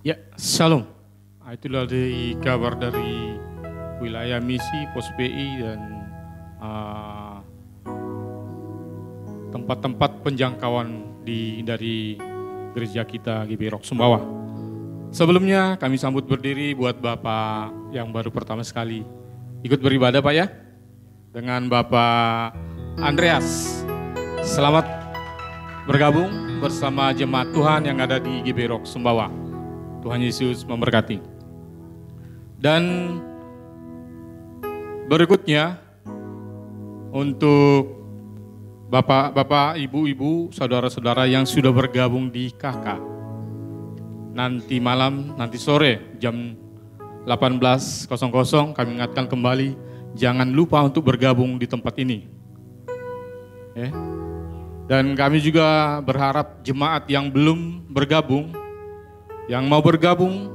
Ya, Shalom. Itulah dari kabar dari wilayah misi, Pos PI dan tempat-tempat penjangkauan dari gereja kita GB Rock Sumbawa. Sebelumnya kami sambut berdiri buat Bapak yang baru pertama sekali ikut beribadah Pak ya. Dengan Bapak Andreas. Selamat bergabung bersama jemaat Tuhan yang ada di GB Rock Sumbawa. Tuhan Yesus memberkati. Dan berikutnya untuk bapak-bapak, ibu-ibu, saudara-saudara yang sudah bergabung di KK. Nanti malam, nanti sore jam 18.00 kami ingatkan kembali, jangan lupa untuk bergabung di tempat ini. Dan kami juga berharap jemaat yang belum bergabung, yang mau bergabung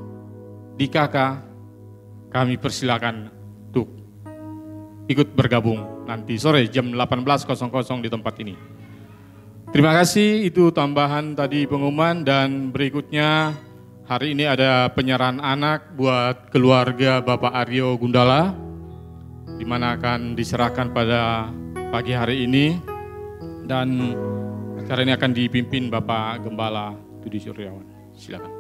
di KK, kami persilakan untuk ikut bergabung nanti sore jam 18.00 di tempat ini. Terima kasih, itu tambahan tadi pengumuman. Dan berikutnya hari ini ada penyerahan anak buat keluarga Bapak Aryo Gundala, di mana akan diserahkan pada pagi hari ini. Dan acara ini akan dipimpin Bapak Gembala Tudi Suryawan. Silakan.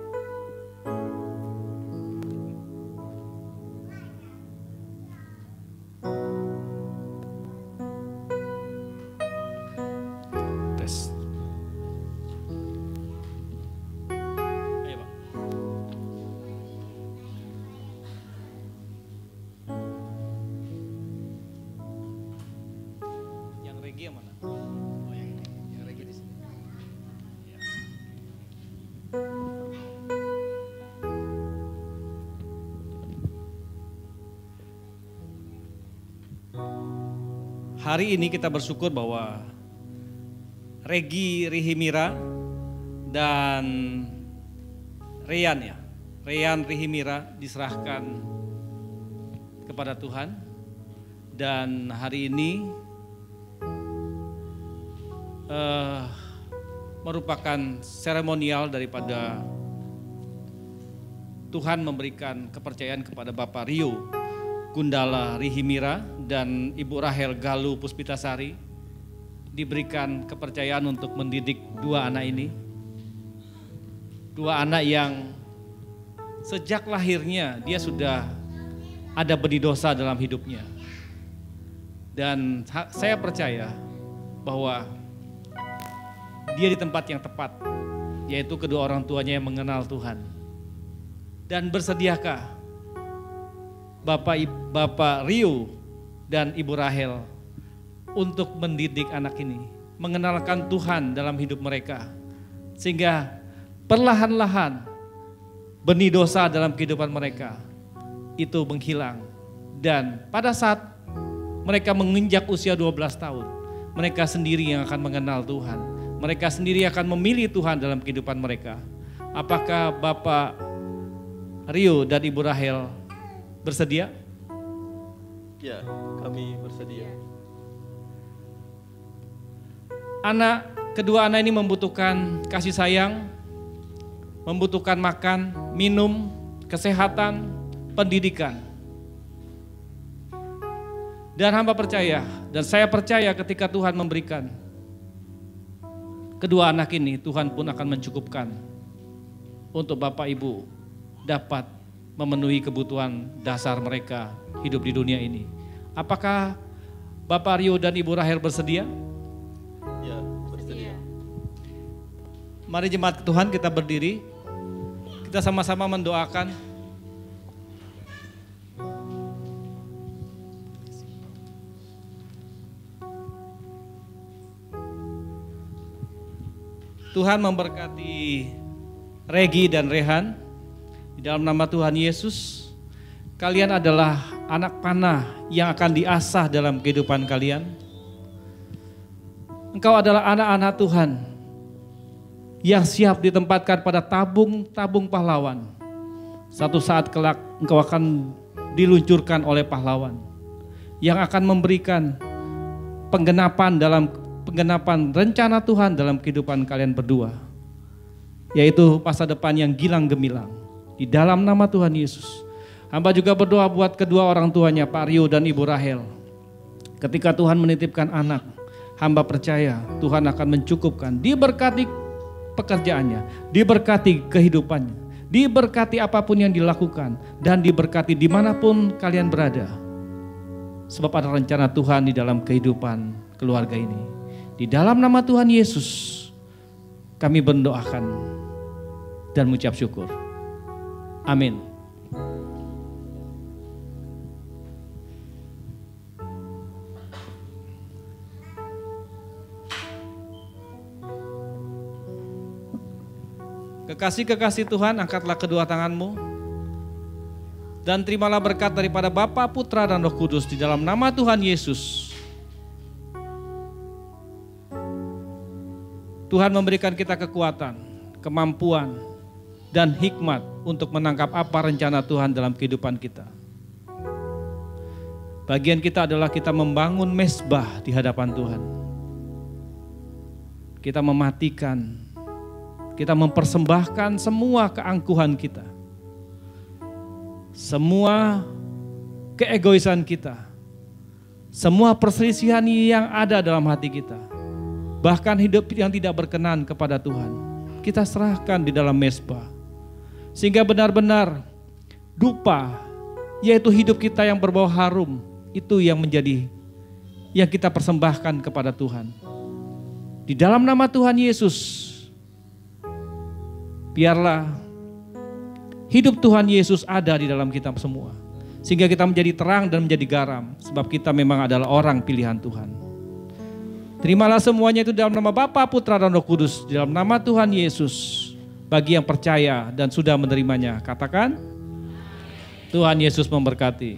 Hari ini kita bersyukur bahwa Regi Rihimira dan Reyan Rihimira diserahkan kepada Tuhan. Dan hari ini merupakan seremonial daripada Tuhan memberikan kepercayaan kepada Bapak Rio Gundala Rihimira dan Ibu Rahel Galuh Puspitasari, diberikan kepercayaan untuk mendidik dua anak ini. Dua anak yang sejak lahirnya dia sudah ada benih dosa dalam hidupnya. Dan saya percaya bahwa dia di tempat yang tepat, yaitu kedua orang tuanya yang mengenal Tuhan. Dan bersediakah Bapak Rio dan Ibu Rahel untuk mendidik anak ini, mengenalkan Tuhan dalam hidup mereka, sehingga perlahan-lahan benih dosa dalam kehidupan mereka itu menghilang. Dan pada saat mereka menginjak usia 12 tahun, mereka sendiri yang akan mengenal Tuhan. Mereka sendiri akan memilih Tuhan dalam kehidupan mereka. Apakah Bapak Rio dan Ibu Rahel bersedia? Ya, kami bersedia. Kedua anak ini membutuhkan kasih sayang, membutuhkan makan, minum, kesehatan, pendidikan. Dan hamba percaya, dan saya percaya ketika Tuhan memberikan kedua anak ini, Tuhan pun akan mencukupkan untuk Bapak Ibu dapat memenuhi kebutuhan dasar mereka hidup di dunia ini. Apakah Bapak Rio dan Ibu Rahel bersedia? Ya, bersedia. Mari jemaat Tuhan kita berdiri. Kita sama-sama mendoakan. Tuhan memberkati Regi dan Rehan. Di dalam nama Tuhan Yesus, kalian adalah anak panah yang akan diasah dalam kehidupan kalian. Engkau adalah anak-anak Tuhan yang siap ditempatkan pada tabung-tabung pahlawan. Satu saat kelak engkau akan diluncurkan oleh pahlawan yang akan memberikan penggenapan rencana Tuhan dalam kehidupan kalian berdua, yaitu masa depan yang gilang gemilang. Di dalam nama Tuhan Yesus, hamba juga berdoa buat kedua orang tuanya, Pak Rio dan Ibu Rahel. Ketika Tuhan menitipkan anak, hamba percaya Tuhan akan mencukupkan, diberkati pekerjaannya, diberkati kehidupannya, diberkati apapun yang dilakukan, dan diberkati dimanapun kalian berada. Sebab ada rencana Tuhan di dalam kehidupan keluarga ini. Di dalam nama Tuhan Yesus, kami mendoakan dan mengucap syukur. Amin. Kekasih-kekasih Tuhan, angkatlah kedua tanganmu dan terimalah berkat daripada Bapa, Putra, dan Roh Kudus di dalam nama Tuhan Yesus. Tuhan memberikan kita kekuatan, kemampuan, dan hikmat untuk menangkap apa rencana Tuhan dalam kehidupan kita. Bagian kita adalah kita membangun mezbah di hadapan Tuhan. Kita mematikan, kita mempersembahkan semua keangkuhan kita, semua keegoisan kita, semua perselisihan yang ada dalam hati kita, bahkan hidup yang tidak berkenan kepada Tuhan, kita serahkan di dalam mezbah. Sehingga benar-benar dupa, yaitu hidup kita yang berbau harum, itu yang menjadi yang kita persembahkan kepada Tuhan. Di dalam nama Tuhan Yesus, biarlah hidup Tuhan Yesus ada di dalam kita semua. Sehingga kita menjadi terang dan menjadi garam, sebab kita memang adalah orang pilihan Tuhan. Terimalah semuanya itu dalam nama Bapa, Putra, dan Roh Kudus, di dalam nama Tuhan Yesus. Bagi yang percaya dan sudah menerimanya, katakan, Tuhan Yesus memberkati.